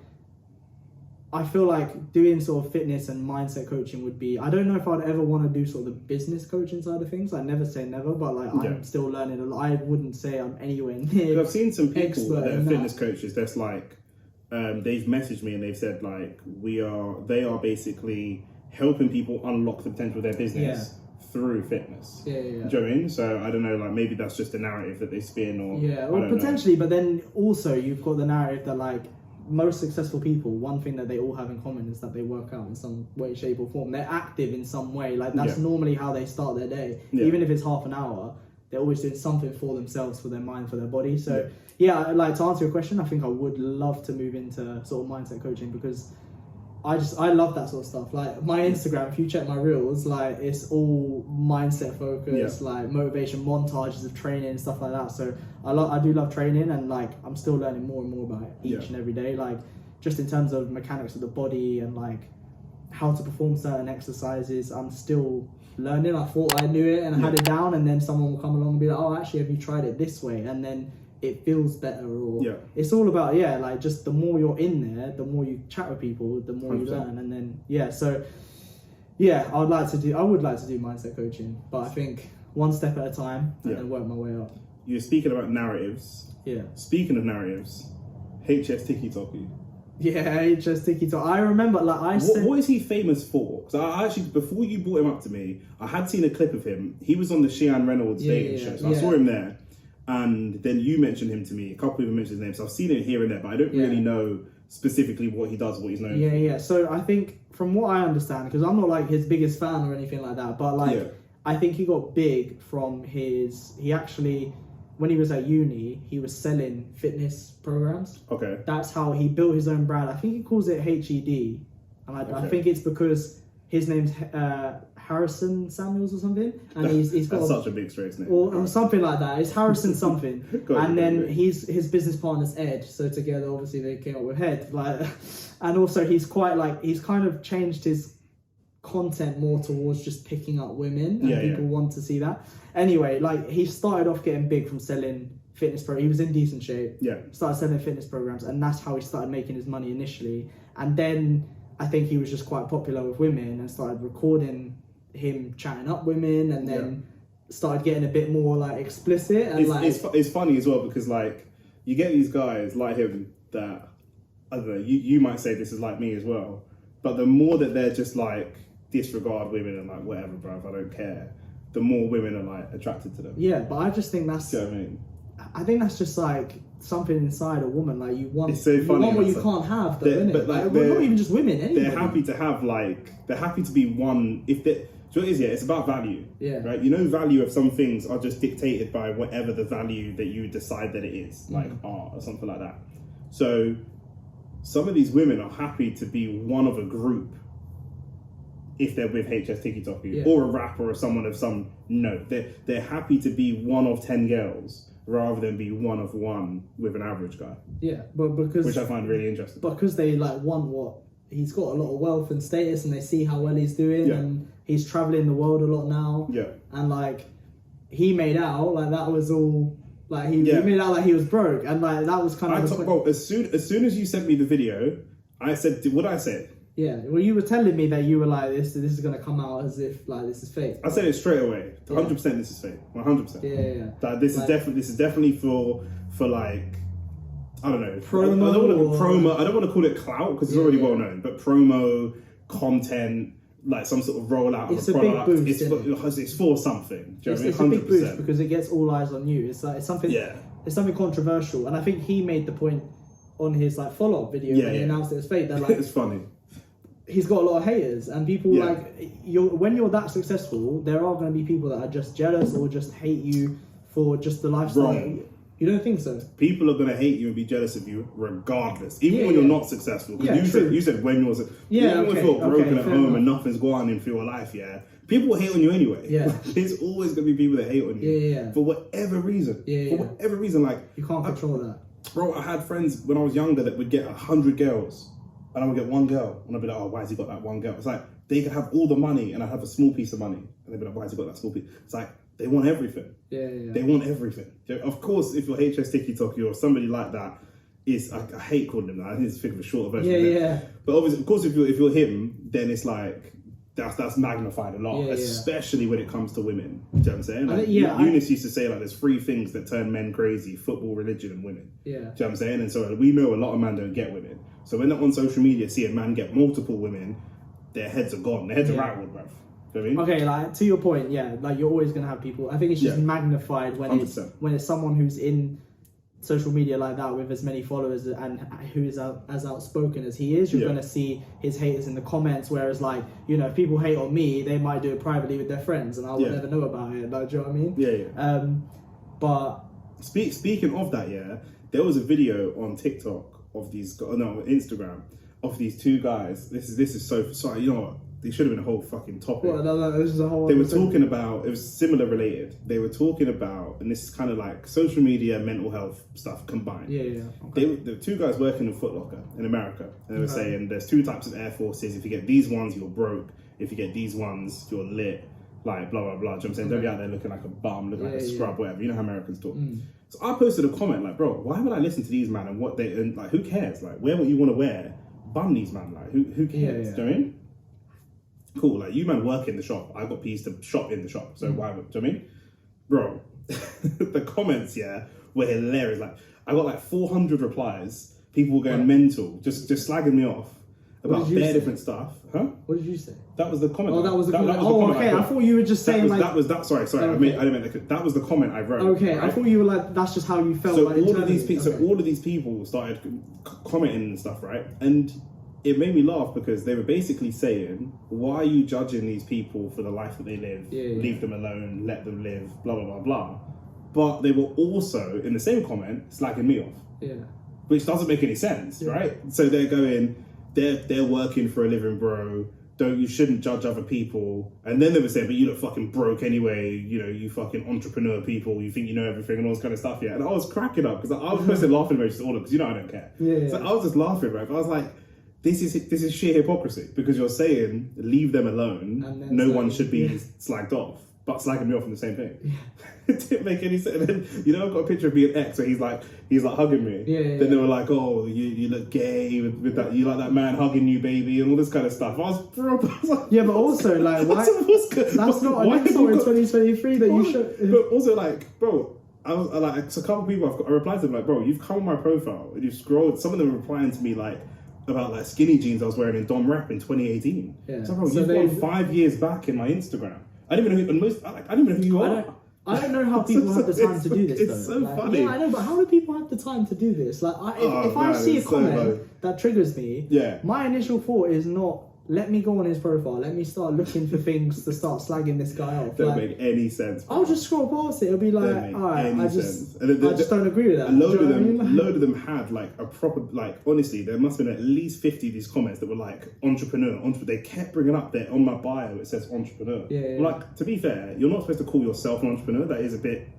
I feel like doing sort of fitness and mindset coaching would be, I don't know if I'd ever want to do sort of the business coaching side of things. I never say never, but like I'm still learning a lot. I wouldn't say I'm anywhere near. I've seen some people that are fitness coaches that's like, they've messaged me and they've said like, they are basically helping people unlock the potential of their business through fitness. Yeah. Do you know what I mean? So I don't know, like maybe that's just a narrative that they spin or... Yeah, well potentially, but then also you've got the narrative that like, most successful people, one thing that they all have in common is that they work out in some way, shape or form. They're active in some way. Like that's normally how they start their day. Even if it's half an hour, they're always doing something for themselves, for their mind, for their body. So like to answer your question, I think I would love to move into sort of mindset coaching because I love that sort of stuff. Like my Instagram, if you check my reels, like it's all mindset focused, like motivation montages of training and stuff like that. So I do love training, and like I'm still learning more and more about it each and every day. Like just in terms of mechanics of the body and like how to perform certain exercises, I'm still learning. I thought I knew it and I had it down, and then someone will come along and be like, "Oh, actually, have you tried it this way?" And then it feels better, or it's all about like just the more you're in there, the more you chat with people, the more 100%. You learn, and then so I would like to do mindset coaching, but I think one step at a time and then work my way up. You're speaking about narratives. Speaking of narratives, HSTikkyTokky. Yeah, HSTikkyTokky. I remember, like, what is he famous for? Because I actually, before you brought him up to me, I had seen a clip of him. He was on the Sheehan Reynolds dating show, so I saw him there. And then you mentioned him to me. A couple people mentioned his name, so I've seen it here and there, but I don't really know specifically what he does, what he's known for. Yeah. So I think, from what I understand, because I'm not like his biggest fan or anything like that, but like, I think he got big from he actually, when he was at uni, he was selling fitness programs. Okay. That's how he built his own brand. I think he calls it HED. And I think it's because his name's Harrison Samuels or something, and he's got such a big straight name, or something like that. It's Harrison something, and then his business partner's Ed. So together, obviously, they came up with Head. Like, and also he's kind of changed his content more towards just picking up women, and people want to see that. Anyway, like he started off getting big from selling fitness programs. He was in decent shape. Started selling fitness programs, and that's how he started making his money initially. And then I think he was just quite popular with women and started recording him chatting up women, and then started getting a bit more like explicit. And it's funny as well because like you get these guys like him that, I don't know, you might say this is like me as well, but the more that they're just like disregard women and like whatever, bruv, I don't care, the more women are like attracted to them. Yeah, but I just think that's, you know what I mean? I think that's just like something inside a woman, like you want, it's so funny, you want what you can't have though, innit? But like, not even just women, anybody. They're happy to have like, they're happy to be one, if they, so it is, it's about value. Right? You know, value of some things are just dictated by whatever the value that you decide that it is, like art or something like that. So some of these women are happy to be one of a group if they're with HSTikkyTokky or a rapper or someone of some note. They're happy to be one of 10 girls rather than be one of one with an average guy. Yeah, but because, which I find really interesting. Because they like want what he's got, a lot of wealth and status, and they see how well he's doing, and he's traveling the world a lot now. And like he made out like that was all like he made out like he was broke, and like that was kind of. Well, as soon as you sent me the video, I said what I said. Yeah, well, you were telling me that you were like, this is going to come out as if like this is fake. I said it straight away. 100% this is fake. 100%. Yeah. That this is definitely for like, I don't know. Promo. I don't want to call it clout because it's already well known, but promo, content, like some sort of rollout of a product. Big boost, it's for something. Do you know what I mean? It's a big boost because it gets all eyes on you. It's like it's something controversial, and I think he made the point on his like follow-up video when he announced it was fake. That like it's funny. He's got a lot of haters, and people like when you're that successful, there are going to be people that are just jealous or just hate you for just the lifestyle. Wrong. You don't think so? People are going to hate you and be jealous of you regardless, even when you're not successful. Because you said when you're even if you're broken at home and nothing's going on for your life, people will hate on you anyway. There's always going to be people that hate on you for whatever reason. For whatever reason, like you can't control that. Bro, I had friends when I was younger that would get 100 girls. And I would get one girl, and I'd be like, "Oh, why has he got that one girl?" It's like they could have all the money, and I'd have a small piece of money, and they'd be like, "Why has he got that small piece?" It's like they want everything. They want everything. Of course, if you're HSTikkyTokky or somebody like that, is I hate calling him that. I need to think of a shorter version. Yeah. But obviously, of course, if you're him, then it's like that's magnified a lot, especially when it comes to women. Do you know what I'm saying? Like, Eunice used to say like there's 3 things that turn men crazy: football, religion, and women. Yeah. Do you know what I'm saying? And so we know a lot of men don't get women. So when they're on social media, see a man get multiple women, their heads are gone. Their heads are rattled, bruv. You know what I mean? Okay, like to your point, like you're always gonna have people. I think it's just magnified when 100%. When it's someone who's in social media like that with as many followers and who is as outspoken as he is. You're going to see his haters in the comments, whereas like, you know, if people hate on me, they might do it privately with their friends and I would never know about it. Like, do you know what I mean? But speaking of that, there was a video on TikTok of these Instagram of these 2 guys. This is so sorry, you know what? There should have been a whole fucking topic. Well, no, this is a whole. They were talking about, it was similar related. They were talking about, and this is kind of like social media, mental health stuff combined. Okay. The 2 guys working in Foot Locker in America, and they were saying there's 2 types of Air Forces. If you get these ones, you're broke. If you get these ones, you're lit. Like blah blah blah. Do you know what I'm saying? Don't be out there looking like a bum, looking like a scrub, whatever. You know how Americans talk. So I posted a comment like, bro, why would I listen to these man and what they and like? Who cares? Like, wear what you want to wear. Bum these man. Like, who cares? Do you know what I mean? Cool, like you man work in the shop. I got peas to shop in the shop. So why would, do you know what I mean? Bro, the comments, were hilarious. Like I got like 400 replies. People were going mental, just slagging me off about bare different stuff. Huh? What did you say? That was the comment. Oh, that was the comment. Okay. I thought you were just saying that was sorry. Okay. I meant that was the comment I wrote. Okay, right? I thought you were like that's just how you felt. So all of these people started commenting and stuff, right? And it made me laugh because they were basically saying, why are you judging these people for the life that they live? Leave them alone, let them live, blah, blah, blah, blah. But they were also, in the same comment, slagging me off. Which doesn't make any sense, right? So they're going, they're working for a living, bro. You shouldn't judge other people. And then they were saying, but you look fucking broke anyway. You know, you fucking entrepreneur people. You think you know everything and all this kind of stuff, And I was cracking up because I was posting laughing emojis to all of them because, you know, I don't care. So I was just laughing, right? I was like, this is sheer hypocrisy because you're saying leave them alone. No one should be slagged off, but slagging me off on the same thing. It didn't make any sense. And then, you know, I've got a picture of me and X where he's like hugging me. Then they were like, oh, you look gay with that. You like that man hugging you, baby, and all this kind of stuff. I was like, but also like, why? That's not an insult in 2023 that you should. But also like, bro. I was like, so a couple of people I replied to them like, bro, you've come on my profile and you've scrolled. Some of them were replying to me like about like skinny jeans I was wearing in Dom Rep in 2018. So bro, you've gone 5 years back in my Instagram. I don't even know who you are. I don't know how people have the time to do this. It's so funny. Yeah, I know, but how do people have the time to do this? Like, if I see a comment that triggers me, my initial thought is not, let me go on his profile, let me start looking for things to start slagging this guy off. Don't make any sense. I'll just scroll past it. It'll be like, alright, I just don't agree with that. A load of them had like a proper, like, honestly, there must have been at least 50 of these comments that were like entrepreneur. They kept bringing up there on my bio, it says entrepreneur. Like, to be fair, you're not supposed to call yourself an entrepreneur. That is a bit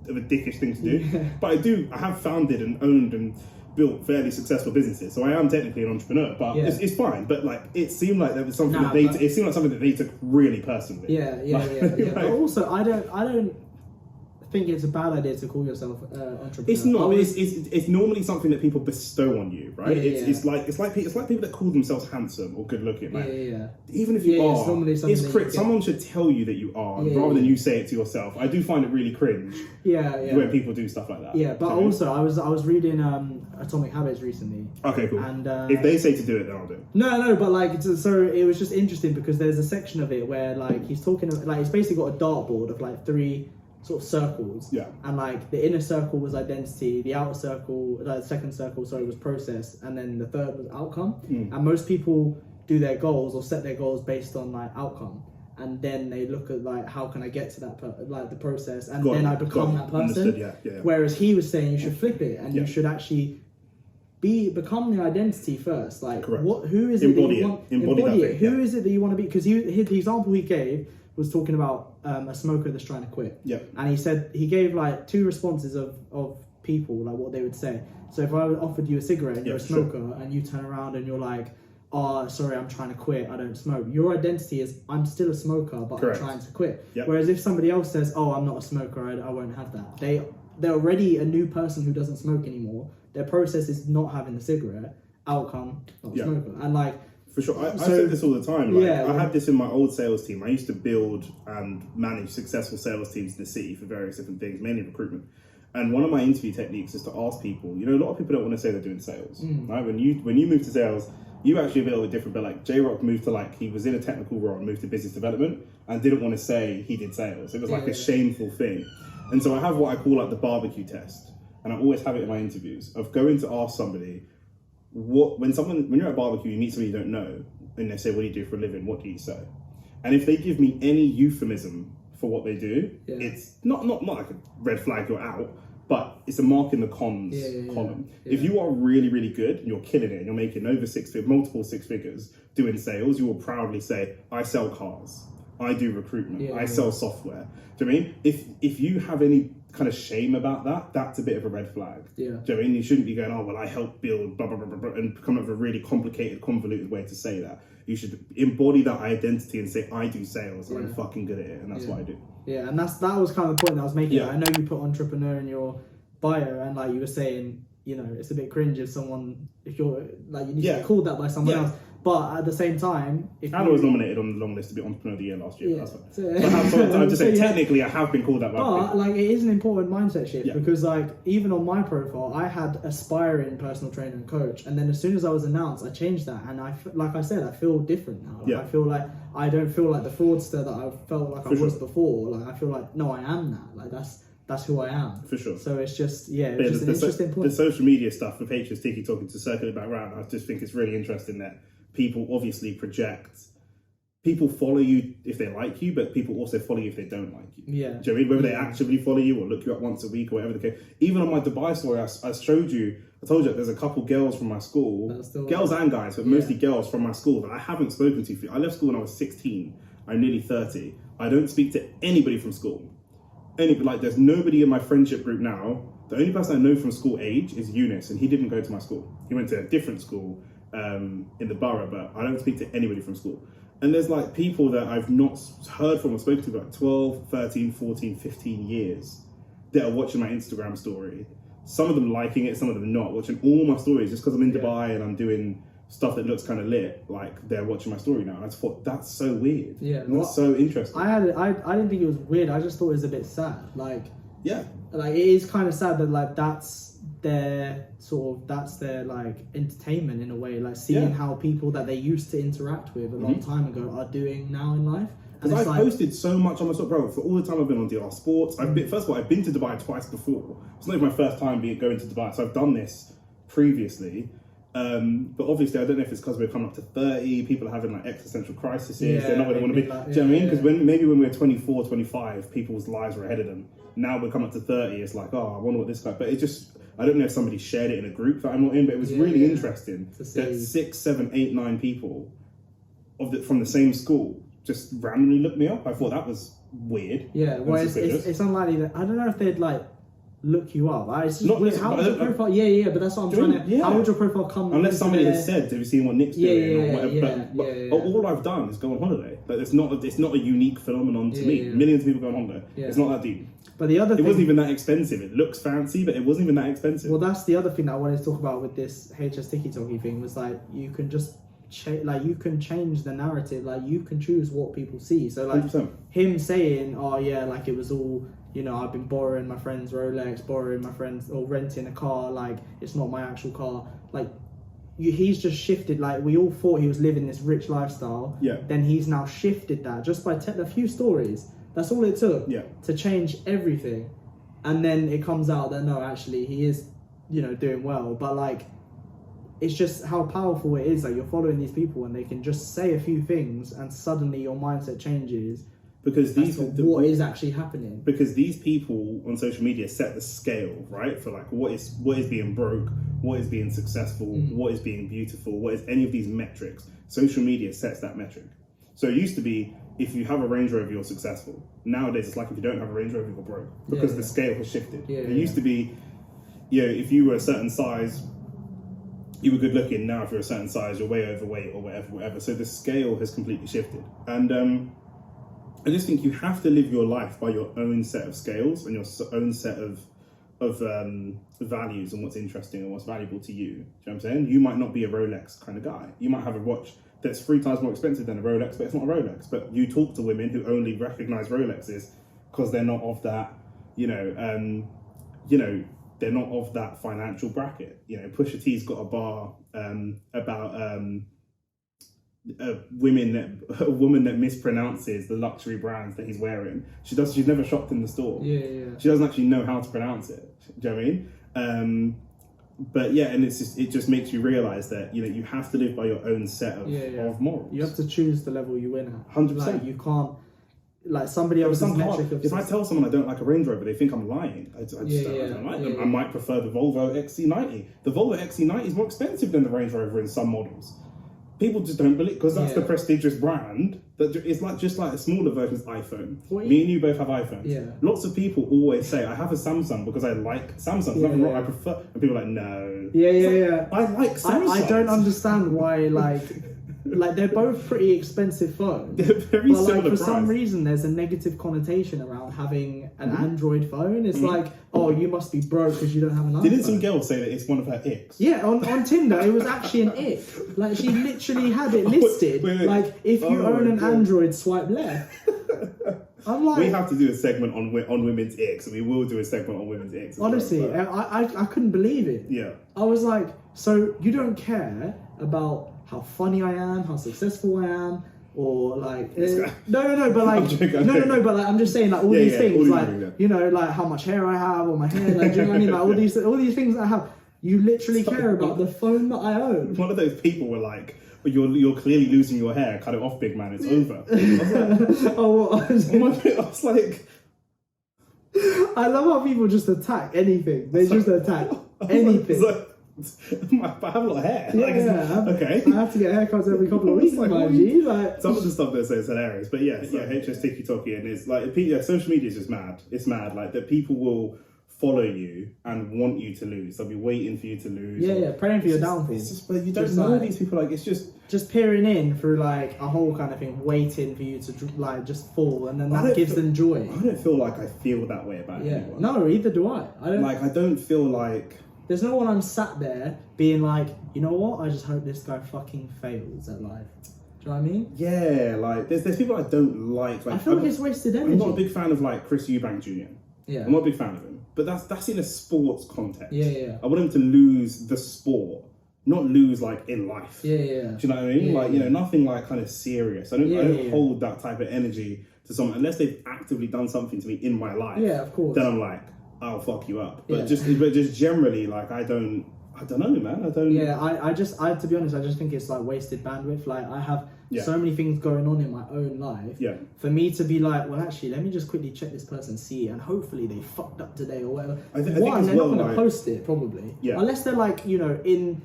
of a dickish thing to do. But I have founded and owned and built fairly successful businesses, so I am technically an entrepreneur, but it's fine. But like, it seemed like there was something it seemed like something that they took really personally. Like, but also, I don't think it's a bad idea to call yourself entrepreneur. It's not. It's normally something that people bestow on you, right? It's like people that call themselves handsome or good looking. Like, even if you are, someone should tell you that you are, rather than you say it to yourself. I do find it really cringe. When people do stuff like that. But also, I was reading Atomic Habits recently. Okay, cool. And if they say to do it, then I'll do it. No, but like, so it was just interesting because there's a section of it where like he's talking, like he's basically got a dartboard of like 3 sort of circles, and like the inner circle was identity, the outer circle, the second circle, was process, and then the third was outcome. And most people do their goals or set their goals based on like outcome, and then they look at like, how can I get to that like the process, and then I become that person. Whereas he was saying you should flip it, and you should actually become the identity first. Like, who is it that you want? Embody it. Who is it that you want to be? Because the example he gave was talking about a smoker that's trying to quit. And he said, he gave like 2 responses of people, like what they would say. So if I offered you a cigarette and you're a smoker and you turn around and you're like, oh, sorry, I'm trying to quit, I don't smoke. Your identity is, I'm still a smoker, but I'm trying to quit. Whereas if somebody else says, oh, I'm not a smoker, I won't have that. they're already a new person who doesn't smoke anymore. Their process is not having the cigarette. Outcome, not smoker. And like, for sure, I say this all the time. Like, I had this in my old sales team. I used to build and manage successful sales teams in the city for various different things, mainly recruitment. And one of my interview techniques is to ask people. You know, a lot of people don't want to say they're doing sales. Right? When you move to sales, you actually a bit different. But like J-Rock moved to like, he was in a technical role and moved to business development and didn't want to say he did sales. It was like a shameful thing. And so I have what I call like the barbecue test, and I always have it in my interviews of going to ask somebody. When you're at a barbecue, you meet somebody you don't know, and they say, "What do you do for a living? What do you say?" And if they give me any euphemism for what they do, it's not like a red flag, you're out, but it's a mark in the cons column. If you are really, really good and you're killing it and you're making over multiple six figures doing sales, you will proudly say, "I sell cars, I do recruitment, I sell software." Do you know what I mean? If you have any kind of shame about that, that's a bit of a red flag. Do you know what I mean? You shouldn't be going, "Oh, well, I help build blah, blah, blah, blah, blah," and come up with a really complicated, convoluted way to say that. You should embody that identity and say, "I do sales and I'm fucking good at it, and that's what I do." Yeah, and that was kind of the point that I was making. I know you put entrepreneur in your bio, and like you were saying, you know, it's a bit cringe if you're like, you need to be called that by someone else. But at the same time, I was nominated on the long list to be Entrepreneur of the Year last year. That's fine. I'm just saying, technically, I have been called that. But like, it is an important mindset shift because, like, even on my profile, I had aspiring personal trainer and coach, and then as soon as I was announced, I changed that, and like I said, I feel different now. Like, I feel like I don't feel like the fraudster that I felt like I was before. Like, I feel like no, I am that. Like that's who I am. For sure. So it's just an interesting point. The social media stuff with HSTikkyTokky, to circle it back around, I just think it's really interesting that people obviously project. People follow you if they like you, but people also follow you if they don't like you. Yeah. Do you know what I mean? Whether they actively follow you or look you up once a week or whatever the case. Even on my Dubai story, I showed you, I told you there's a couple girls from my school, girls and guys, but mostly girls from my school that I haven't spoken to. I left school when I was 16. I'm nearly 30. I don't speak to anybody from school. There's nobody in my friendship group now. The only person I know from school age is Eunice, and he didn't go to my school. He went to a different school in the borough, but I don't speak to anybody from school. And there's like people that I've not heard from or spoken to for like 12, 13, 14, 15 years that are watching my Instagram story. Some of them liking it, some of them not, watching all my stories just because I'm in Dubai and I'm doing stuff that looks kind of lit, like they're watching my story now. And I just thought, that's so weird. Yeah. That's so interesting. I didn't think it was weird, I just thought it was a bit sad. Like it is kind of sad that like that's their like entertainment in a way, like seeing how people that they used to interact with a long time ago are doing now in life. Because I've posted so much on my sort, bro, for all the time I've been on DR Sports. First of all, I've been to Dubai twice before. It's not even my first time going to Dubai, so I've done this previously. But obviously, I don't know if it's because we're coming up to 30, people are having like existential crises, they're not where they want to be. Do you know what I mean? Because maybe when we were 24, 25, people's lives were ahead of them. Now we're coming up to 30, it's like, oh, I wonder what this guy, but it just, I don't know if somebody shared it in a group that I'm not in, but it was really interesting that 6, 7, 8, 9 people from the same school just randomly looked me up. I thought that was weird. Yeah, well, it's unlikely that, I don't know if they'd like look you up. It's just weird. How would your profile? But that's what I'm trying to. How would your profile come? Unless somebody has said, "Have you seen what Nick's doing?" or whatever. But all I've done is go on holiday. Like it's not a unique phenomenon to me. Millions of people go on holiday. It's not that deep. But the other thing, it wasn't even that expensive. It looks fancy, but it wasn't even that expensive. Well, that's the other thing that I wanted to talk about with this HSTikkyTokky thing was like you can just you can change the narrative. Like you can choose what people see. So like 100%. Him saying, "Oh yeah, like it was all." You know, I've been borrowing my friend's Rolex, or renting a car, like, it's not my actual car. Like, he's just shifted, like, we all thought he was living this rich lifestyle. Yeah. Then he's now shifted that just by a few stories. That's all it took to change everything. And then it comes out that, no, actually, he is, you know, doing well. But, like, it's just how powerful it is that you're following these people and they can just say a few things and suddenly your mindset changes. Because what is actually happening? Because these people on social media set the scale, right? For like what is being broke, what is being successful, what is being beautiful, what is any of these metrics. Social media sets that metric. So it used to be if you have a Range Rover, you're successful. Nowadays, it's like if you don't have a Range Rover, you're broke because the scale has shifted. It used to be, if you were a certain size, you were good looking. Now, if you're a certain size, you're way overweight or whatever. So the scale has completely shifted, and I just think you have to live your life by your own set of scales and your own set of values and what's interesting and what's valuable to you. Do you know what I'm saying? You might not be a Rolex kind of guy. You might have a watch that's 3 times more expensive than a Rolex, but it's not a Rolex. But you talk to women who only recognize Rolexes because they're not of that, they're not of that financial bracket. Pusha T's got a bar about a woman that mispronounces the luxury brands that he's wearing. She's never shopped in the store. She doesn't actually know how to pronounce it. Do you know what I mean? But yeah, and it just makes you realize that you have to live by your own set of morals. You have to choose the level you win at. 100%. Like, you can't, like, somebody else's metric of... If I tell someone I don't like a Range Rover, they think I'm lying. I don't like them. I might prefer the Volvo XC90. The Volvo XC90 is more expensive than the Range Rover in some models. People just don't believe, because that's the prestigious brand. That it's just like a smaller version's iPhone. Me and you both have iPhones. Lots of people always say, I have a Samsung because I like Samsung. Nothing wrong, I prefer. And people are like, no. I like Samsung. I don't understand why, like they're both pretty expensive phones. They're very similar for price. some reason there's a negative connotation around having an Android phone. It's like, oh, you must be broke because you don't have an iPhone. Didn't some girl say that it's one of her icks? Yeah, on Tinder it was actually an ick. Like, she literally had it listed. Wait. Like, if you own an Android, swipe left. I'm like, we have to do a segment on women's icks, and we will do a segment on women's icks. Honestly, I couldn't believe it. Yeah. I was like, so you don't care about how funny I am, how successful I am, or like no, but like but like I'm just saying, like, all these things, like like how much hair I have or my hair, like, do you know what I mean? Like, all these things that I have. You literally care about the phone that I own. One of those people were like, well, you're clearly losing your hair. Cut it off, big man. It's over. I was like, I was like, I love how people just attack anything. They just attack anything. I have a lot of hair. Okay. I have to get haircuts every couple of weeks, mind you. Like, some of the stuff they say is hilarious, but HSTikkyTokky, and it's like, social media is just mad. It's mad, like, that people will follow you and want you to lose. They'll be waiting for you to lose. Praying for your downfall. But you don't know these people. Like, it's just peering in through like a whole kind of thing, waiting for you to like just fall, and then that gives them joy. I don't feel like I feel that way about anyone. No, either do I. I don't feel like. There's no one I'm sat there being like, you know what? I just hope this guy fucking fails at life. Do you know what I mean? Yeah, like there's people I don't like. I feel like it's wasted energy. I'm not a big fan of like Chris Eubank Jr. I'm not a big fan of him. But that's in a sports context. I want him to lose the sport, not lose like in life. Do you know what I mean? Nothing like kind of serious. I don't hold that type of energy to someone unless they've actively done something to me in my life. Of course. Then I'm like, I'll fuck you up. But just generally, like, I don't know, man. I don't. I to be honest, I just think it's like wasted bandwidth. Like, I have so many things going on in my own life. For me to be like, well, actually, let me just quickly check this person's CV and hopefully they fucked up today or whatever. I think they're not going to post it probably. Unless they're like, in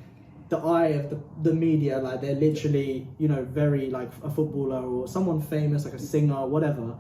the eye of the media, like they're literally, very like a footballer or someone famous, like a singer or whatever.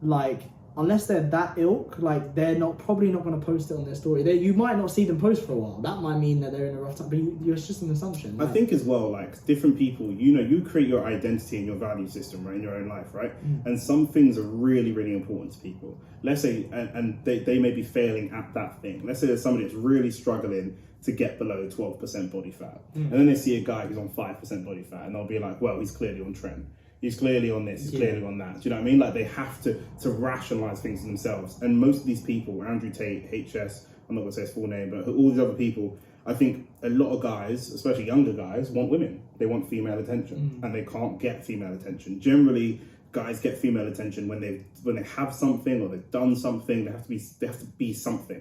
Like, unless they're that ilk, like, they're probably not going to post it on their story. You might not see them post for a while. That might mean that they're in a rough time, but it's just an assumption. Right? I think as well, like, different people, you create your identity and your value system, right, in your own life, right? And some things are really, really important to people. Let's say, and they may be failing at that thing. Let's say there's somebody that's really struggling to get below 12% body fat. And then they see a guy who's on 5% body fat, and they'll be like, well, he's clearly on trend. He's clearly on this, he's clearly on that. Do you know what I mean? Like, they have to rationalize things to themselves. And most of these people, Andrew Tate, HS, I'm not going to say his full name, but all these other people, I think a lot of guys, especially younger guys, want women. They want female attention, and they can't get female attention. Generally, guys get female attention when they have something or they've done something. They have to be something.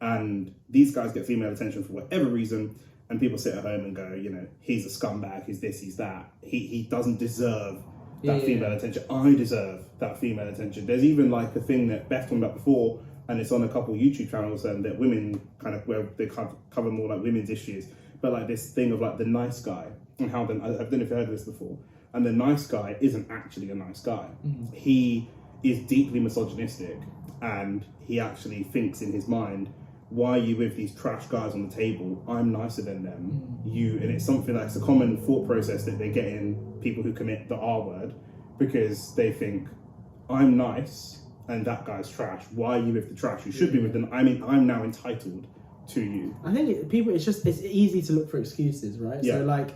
And these guys get female attention for whatever reason. And people sit at home and go, he's a scumbag, he's this, he's that. He doesn't deserve that female attention. I deserve that female attention. There's even like a thing that Beth talked about before, and it's on a couple YouTube channels that women kind of, where they cover more like women's issues, but like this thing of like the nice guy, and how I don't know if you've heard of this before, and the nice guy isn't actually a nice guy. He is deeply misogynistic, and he actually thinks in his mind, why are you with these trash guys on the table? I'm nicer than them. And it's something that's a common thought process that they get in people who commit the R word, because they think, I'm nice, and that guy's trash. Why are you with the trash? You should be with them. I mean, I'm now entitled to you. I think it's easy to look for excuses, right? Yeah. So like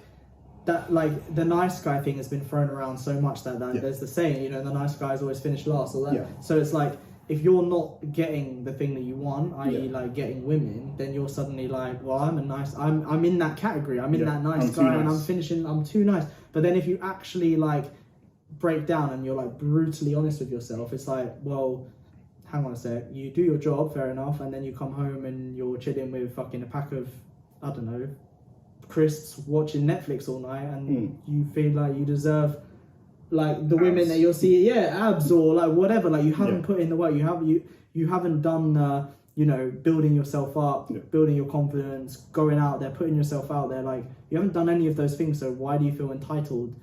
that, like the nice guy thing has been thrown around so much that there's the saying, you know, the nice guys always finish last or that. Yeah. So it's like, if you're not getting the thing that you want, i.e. like getting women, then you're suddenly like, well, I'm in that category. I'm in that nice guy and I'm too nice. But then if you actually like break down and you're like brutally honest with yourself, it's like, well, hang on a sec, you do your job, fair enough, and then you come home and you're chilling with fucking a pack of, I don't know, crisps, watching Netflix all night, and you feel like you deserve like the abs. Women that you'll see, abs or like whatever, like you haven't put in the work, you haven't done you know, building yourself up, building your confidence, going out there, putting yourself out there, like you haven't done any of those things, so why do you feel entitled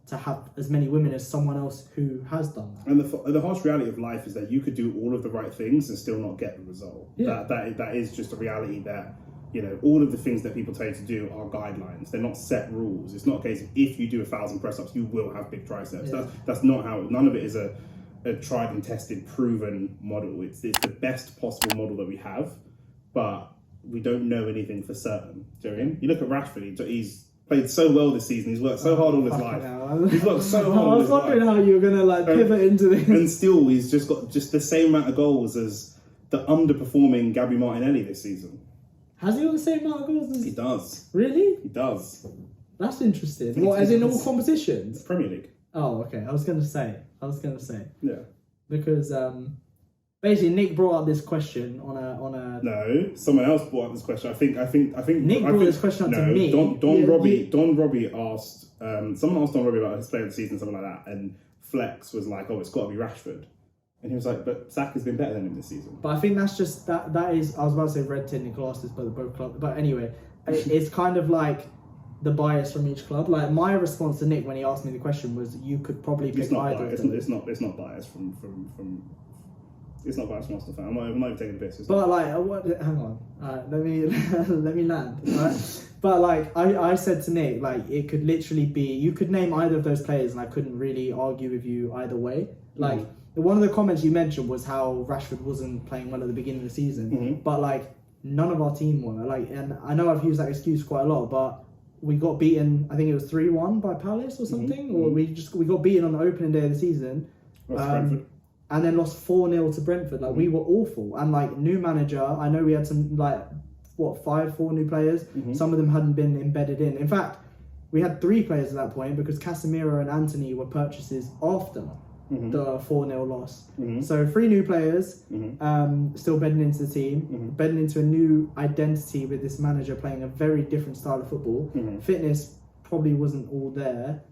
to have as many women as someone else who has done that? And the harsh reality of life is that you could do all of the right things and still not get the result. That is just a reality that, you know, all of the things that people tell you to do are guidelines. They're not set rules. It's not a case of if you do 1,000 press-ups, you will have big triceps. That's not how, none of it is a tried and tested, proven model. It's the best possible model that we have, but we don't know anything for certain. Do you know what I mean? You look at Rashford, he's played so well this season. He's worked so hard all his life. He's worked so hard. I was wondering how you were going to like pivot into this. And still, he's just got just the same amount of goals as the underperforming Gabby Martinelli this season. Has he got the same amount of goals? He does. Really? He does. That's interesting. What, as in all competitions? Premier League. Oh, okay. I was going to say. Yeah. Because basically Nick brought up this question on a. No, someone else brought up this question. I think Nick brought this question up to me. Don Robbie asked. Someone asked Don Robbie about his player of the season, something like that, and Flex was like, "Oh, it's got to be Rashford," and he was like, "But Saka's been better than him this season." But I think that's just that is. I was about to say red technical asked this by both clubs, but anyway, it's kind of like the bias from each club. Like my response to Nick when he asked me the question was, "You could probably pick either." It's not biased from. It's not biased from Arsenal fan. I'm not even taking the piss. But like, hang on. Let me land. Right? But like, I said to Nick, like, it could literally be, you could name either of those players, and I couldn't really argue with you either way. Like, one of the comments you mentioned was how Rashford wasn't playing well at the beginning of the season, but like, none of our team were. Like, and I know I've used that excuse quite a lot, but we got beaten. I think it was 3-1 by Palace or something, or we got beaten on the opening day of the season. And then lost 4-0 to Brentford. Like, we were awful. And, like, new manager, I know we had some, like, 4 new players. Some of them hadn't been embedded in. In fact, we had 3 players at that point because Casemiro and Anthony were purchases after the 4-0 loss. So 3 new players, still bedding into the team, bedding into a new identity with this manager playing a very different style of football. Fitness probably wasn't all there.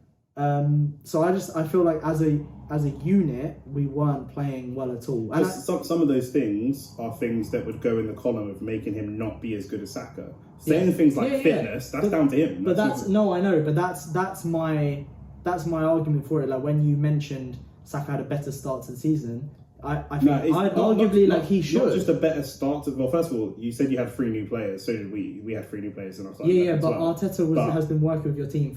So I feel like as a unit we weren't playing well at all. And some of those things are things that would go in the column of making him not be as good as Saka. Saying things like fitness, that's down to him. But I know, but that's my argument for it. Like when you mentioned Saka had a better start to the season, I think he should. Not just a better start to. Well, first of all, you said you had 3 new players. So did we. We had 3 new players in our side. But Arteta has been working with your team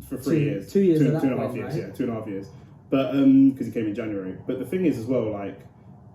for 3 years, 2 years, 2.5 years, right? 2.5 years. But because he came in January. But the thing is as well, like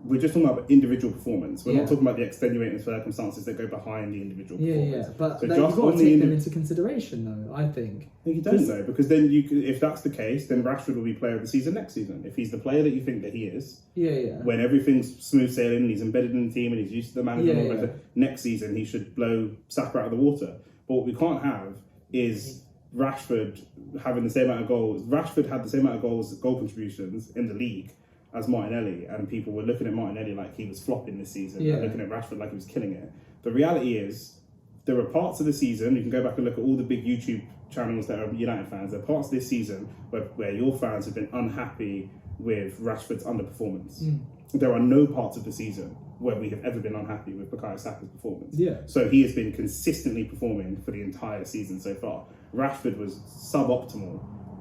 we're just talking about individual performance. We're not talking about the extenuating circumstances that go behind the individual performance. But so you've got to take them into consideration, though. I think. You don't though, because then if that's the case, then Rashford will be player of the season next season. If he's the player that you think that he is, when everything's smooth sailing, and he's embedded in the team, and he's used to the manager. Next season, he should blow Saka out of the water. But what we can't have is Rashford having the same amount of goals. Rashford had the same amount of goal contributions in the league as Martinelli, and people were looking at Martinelli like he was flopping this season, and looking at Rashford like he was killing it. The reality is, there were parts of the season, you can go back and look at all the big YouTube channels that are United fans, there are parts of this season where your fans have been unhappy with Rashford's underperformance. There are no parts of the season where we have ever been unhappy with Bukayo Saka's performance. So he has been consistently performing for the entire season so far. Rashford was suboptimal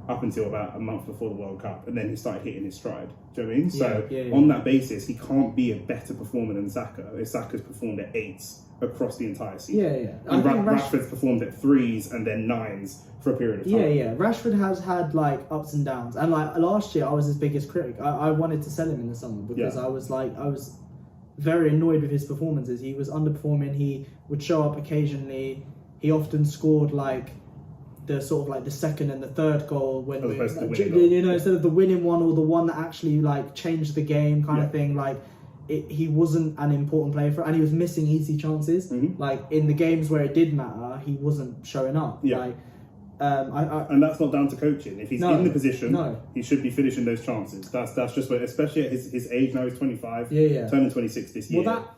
up until about a month before the World Cup, and then he started hitting his stride. Do you know what I mean? So on that basis, he can't be a better performer than Saka if Saka's performed at 8s across the entire season. And Rashford's performed at 3s and then 9s for a period of time. Rashford has had like ups and downs, and like last year I was his biggest critic. I wanted to sell him in the summer because I was very annoyed with his performances. He was underperforming. He would show up occasionally. He often scored like the sort of like the second and the third goal when instead of the winning one or the one that actually like changed the game kind of thing. Like he wasn't an important player and he was missing easy chances. Like in the games where it did matter, he wasn't showing up. Like and that's not down to coaching. If he's in the position, he should be finishing those chances. That's just what, especially at his age now. He's 25, turning 26 this year. Well,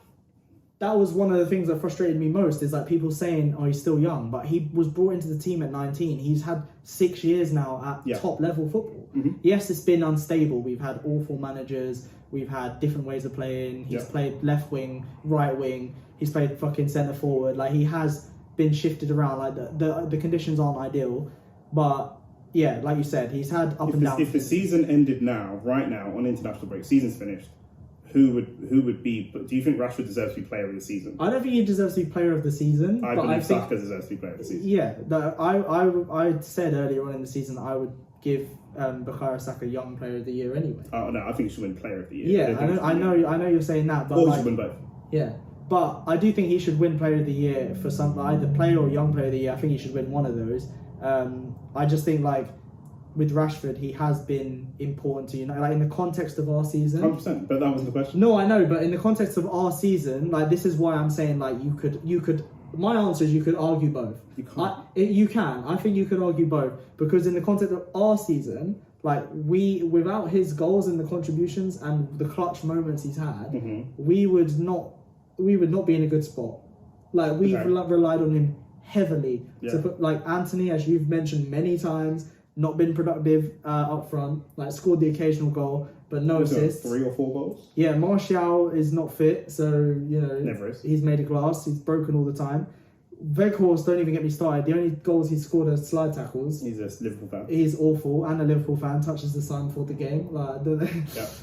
that was one of the things that frustrated me most, is like people saying, oh, he's still young, but he was brought into the team at 19. He's had 6 years now at top level football. Yes, it's been unstable. We've had awful managers. We've had different ways of playing. He's played left wing, right wing. He's played fucking centre forward. Like he has been shifted around. Like the conditions aren't ideal, but yeah, like you said, he's had up and down. If the season ended now, right now, on international break, season's finished, who would be? Do you think Rashford deserves to be player of the season? I don't think he deserves to be player of the season. I believe Saka deserves to be player of the season. Yeah, I said earlier on in the season I would give Bukayo Saka young player of the year anyway. Oh no, I think he should win player of the year. Yeah, I know you're saying that, but or he should win both. Yeah, but I do think he should win player of the year for some, either player or young player of the year. I think he should win one of those. I just think like with Rashford, he has been important to like in the context of our season. 100%, but that wasn't the question. No, I know, but in the context of our season, like this is why I'm saying like you could. My answer is you could argue both. You can't. You can. I think you could argue both because in the context of our season, like without his goals and the contributions and the clutch moments he's had, we would not be in a good spot. Like we've relied on him heavily to put, like Anthony, as you've mentioned many times, not been productive up front. Like scored the occasional goal, but no assists. 3 or 4 goals. Yeah, Martial is not fit, so never is. He's made of glass. He's broken all the time. Weghorst, don't even get me started. The only goals he's scored are slide tackles. He's a Liverpool fan. He's awful, and a Liverpool fan. Touches the sun before the game. Like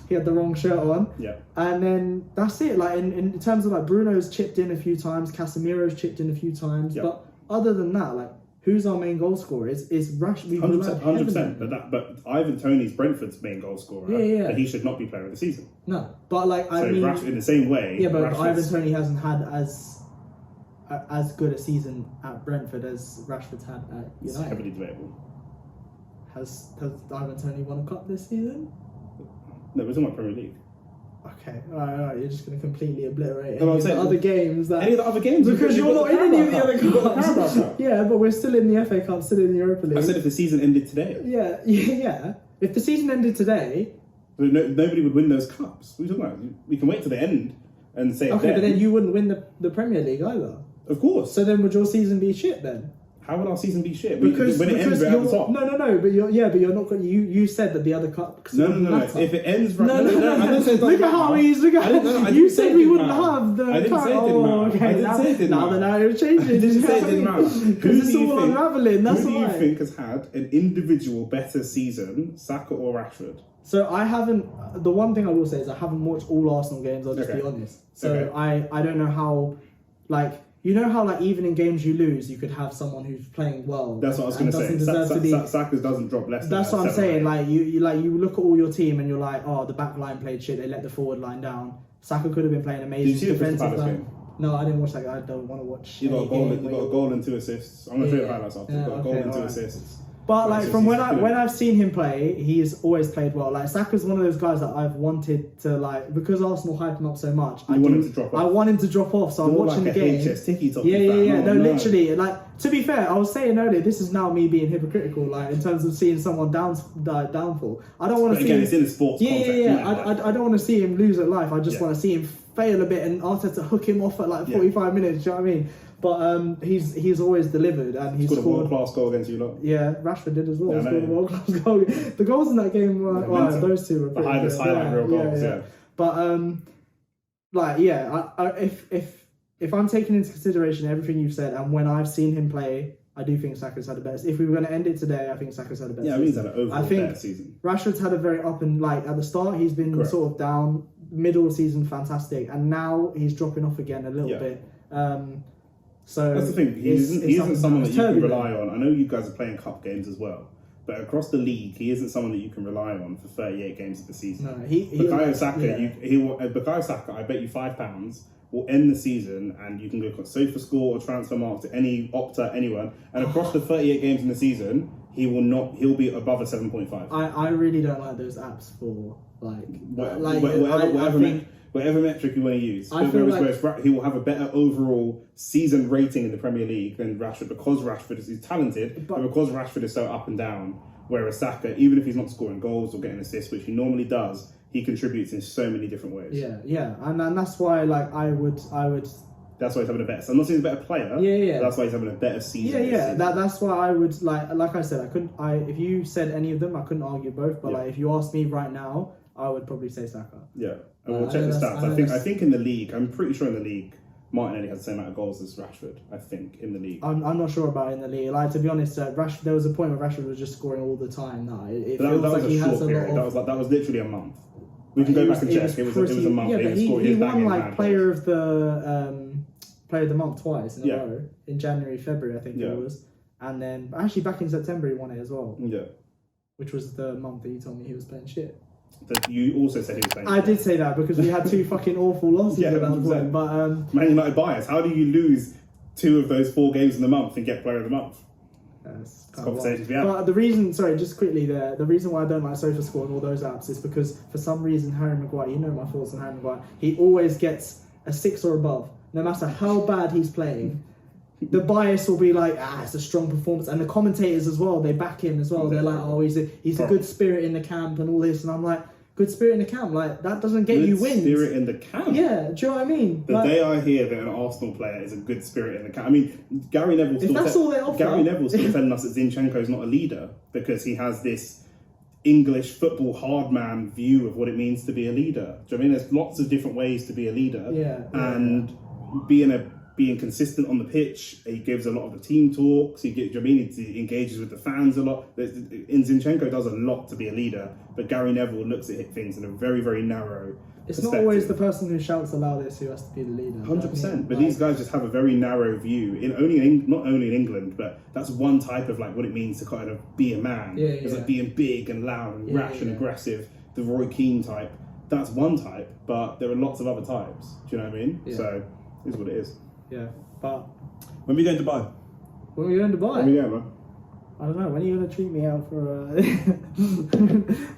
he had the wrong shirt on. Yeah. And then that's it. Like in terms of like Bruno's chipped in a few times, Casemiro's chipped in a few times, but other than that, like who's our main goal scorer? Is Rashford? 100%. But Ivan Toney's Brentford's main goal scorer. But he should not be player of the season. No, but like I mean, Rashford, in the same way. Yeah, but Ivan Toney hasn't had as good a season at Brentford as Rashford's had at United. It's heavily debatable. Has Ivan Toney won a cup this season? No, we're talking about Premier League. Okay, all right. You're just going to completely obliterate any of the other games. Any of the other games? Because you're not in any of the other cups. Yeah, but we're still in the FA Cup, still in the Europa League. I said if the season ended today. Yeah. If the season ended today... Nobody would win those cups. What are you talking about? We can wait till the end and say okay, but then you wouldn't win the Premier League either. Of course. So then would your season be shit then? How would our season be shit? Because when it ends, we're at the top. No, but you're not going. You said that the other cup. No. If it ends, no. I didn't say look at how he's. Look at you said we wouldn't have the. I didn't say it didn't matter. Okay, I didn't say it didn't matter. Now the narrative changes. I didn't say it didn't matter. Because it's all unraveling. That's why. Who do you think has had an individual better season, Saka or Rashford? So I haven't. The one thing I will say is I haven't watched all Arsenal games. I'll just be honest. So I don't know how, like. You know how, like, even in games you lose, you could have someone who's playing well. That's what I was going to say. Saka doesn't drop less. That's what I'm saying. Like you look at all your team and you're like, oh, the back line played shit. They let the forward line down. Saka could have been playing amazing. Did you see the Crystal Palace game? No, I didn't watch that. I don't want to watch. You got a goal and 2 assists. I'm going to show you the highlights after. You got a goal and 2 assists. But like from when I've seen him play, he's always played well. Like Saka's one of those guys that I've wanted to like because Arsenal hyped him up so much. I want him to drop off. So I'm watching the game. HSTikkyTokky. Yeah. No, literally. Like to be fair, I was saying earlier, this is now me being hypocritical. Like in terms of seeing someone downfall. I don't want to see. Again, it's in the sports context. Yeah. I don't want to see him lose at life. I just want to see him fail a bit and Arteta hook him off at like 45 minutes. Do you know what I mean? But he's always delivered and he's scored a world-class goal against you lot. Yeah, Rashford did as well. He scored a world-class goal. The goals in that game were those two were pretty good. Highlight real goals. Yeah. But if I'm taking into consideration everything you've said and when I've seen him play I do think Saka's had a better. If we were going to end it today, I think Saka's had a better. Yeah, I mean he's had an overall better season. Rashford's had a very up and at the start he's been sort of down, middle of the season fantastic, and now he's dropping off again a little bit. So that's the thing. He isn't someone that you can rely on. I know you guys are playing cup games as well, but across the league, he isn't someone that you can rely on for 38 games of the season. No, Bukayo Saka, I bet you £5 will end the season, and you can go Sofa Score or Transfer Mark to any Opta, anyone, and across the 38 games in the season, he'll be above a 7.5. I really don't like those apps for whatever metric you want to use. He will have a better overall season rating in the Premier League than Rashford because Rashford is talented, but because Rashford is so up and down. Whereas Saka, even if he's not scoring goals or getting assists, which he normally does, he contributes in so many different ways. Yeah, and that's why I would. That's why he's having a better. So I'm not saying he's a better player. Yeah. That's why he's having a better season. Yeah. That's why I would like I said, if you said any of them, I couldn't argue both. But if you asked me right now, I would probably say Saka. Yeah, and we'll check the stats. I think in the league, I'm pretty sure in the league, Martinelli has the same amount of goals as Rashford. I think in the league. I'm not sure about in the league. To be honest, Rashford. There was a point where Rashford was just scoring all the time. That was a short period. That was literally a month. We can go back and check. It was a month. Yeah, but he won player of the month twice in a row in January, February, I think it was, and then actually back in September he won it as well. Yeah, which was the month that you told me he was playing shit. You also said he was playing. I did say that because we had two fucking awful losses at that point. But Man United bias. How do you lose 2 of those 4 games in the month and get player of the month? It's conversations we have. But the reason, just quickly there, the reason why I don't like SofaScore and all those apps is because for some reason Harry Maguire, you know my thoughts on Harry Maguire, he always gets a 6 or above, no matter how bad he's playing. The bias will be like, it's a strong performance, and the commentators as well, they back him as well. They're like, he's a good spirit in the camp and all this, and I'm like, good spirit in the camp, that doesn't get you wins. Good spirit in the camp? Yeah, do you know what I mean? The day I hear that an Arsenal player is a good spirit in the camp, I mean, Gary Neville's still telling us that Zinchenko is not a leader because he has this English football hard man view of what it means to be a leader. Do you know what I mean? There's lots of different ways to be a leader. And being consistent on the pitch, he gives a lot of the team talks. He engages with the fans a lot. Zinchenko does a lot to be a leader, but Gary Neville looks at things in a very, very narrow. It's not always the person who shouts the loudest who has to be the leader. 100%. But these guys just have a very narrow view. Not only in England, but that's one type of what it means to kind of be a man. It's like being big and loud and rash and aggressive. The Roy Keane type. That's one type, but there are lots of other types. Do you know what I mean? Yeah. So it is what it is. Yeah, but when are we going to Dubai? When are we going to Dubai? When are we going, man? I don't know. When are you going to treat me out for?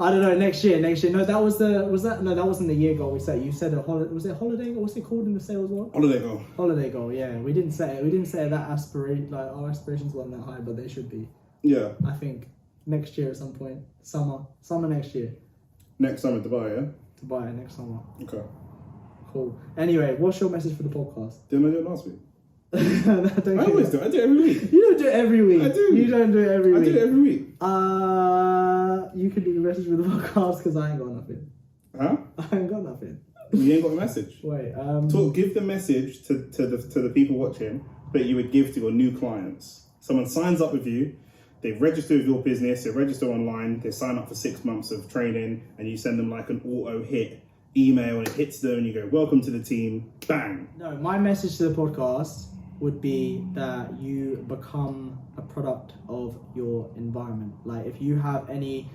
I don't know. Next year. No, that wasn't the year goal we set. You said was it holiday? What's it called in the sales world? Holiday goal. Yeah, we didn't say it. We didn't say that our aspirations weren't that high, but they should be. Yeah. I think next year at some point, summer next year. Next summer, Dubai, yeah. Dubai next summer. Okay. Cool. Anyway, what's your message for the podcast? Didn't I do it last week? I always do it. I do it every week. You don't do it every week. I do. You don't do it every week. I do it every week. You can do the message for the podcast because I ain't got nothing. Huh? I ain't got nothing. You ain't got a message. Wait. Give the message to the people watching that you would give to your new clients. Someone signs up with you. They register with your business. They register online. They sign up for 6 months of training, and you send them an auto hit email, and it hits them, and you go, "Welcome to the team." Bang. No, my message to the podcast would be that you become a product of your environment. If you have any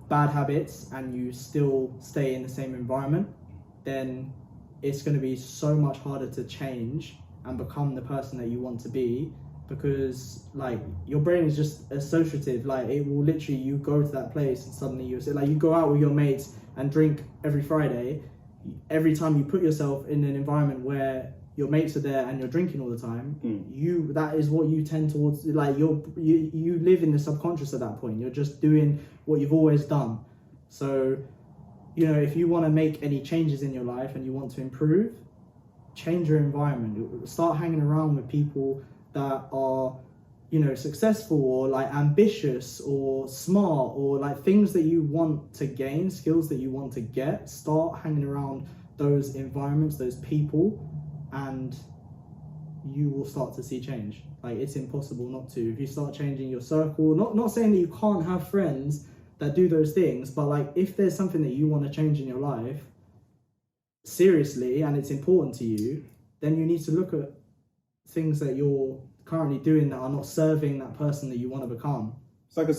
bad habits and you still stay in the same environment, then it's going to be so much harder to change and become the person that you want to be, because your brain is just associative. It will literally, you go to that place and suddenly you go out with your mates and drink every Friday. Every time you put yourself in an environment where your mates are there and you're drinking all the time, that is what you tend towards. You live in the subconscious at that point. You're just doing what you've always done. So, if you want to make any changes in your life and you want to improve, change your environment. Start hanging around with people that are, successful or ambitious or smart or things that you want to gain, skills that you want to get. Start hanging around those environments, those people, and you will start to see change. Like, it's impossible not to. If you start changing your circle, not saying that you can't have friends that do those things, but like, if there's something that you want to change in your life seriously and it's important to you, then you need to look at things that you're currently doing that are not serving that person that you want to become. It's like a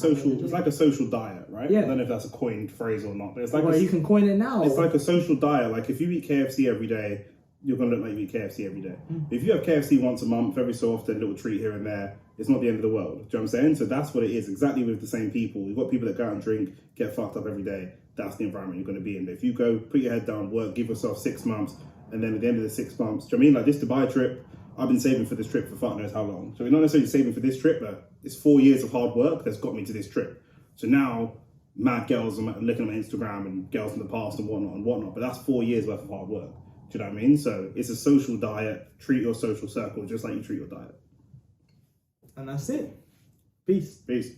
social diet, right? Yeah. I don't know if that's a coined phrase or not, but it's like you can coin it now. It's like a social diet. Like, if you eat KFC every day, you're gonna look like you eat KFC every day. If you have KFC once a month, every so often, a little treat here and there, it's not the end of the world. Do you know what I'm saying? So that's what it is, exactly with the same people. You've got people that go out and drink, get fucked up every day. That's the environment you're going to be in. But if you go, put your head down, work, give yourself 6 months, and then at the end of the 6 months, do you know what I mean? Like, this Dubai trip, I've been saving for this trip for fuck knows how long. So we're not necessarily saving for this trip, but it's 4 years of hard work that's got me to this trip. So now, mad girls are looking at my Instagram and girls in the past and whatnot. But that's 4 years worth of hard work. Do you know what I mean? So it's a social diet. Treat your social circle just like you treat your diet. And that's it. Peace. Peace.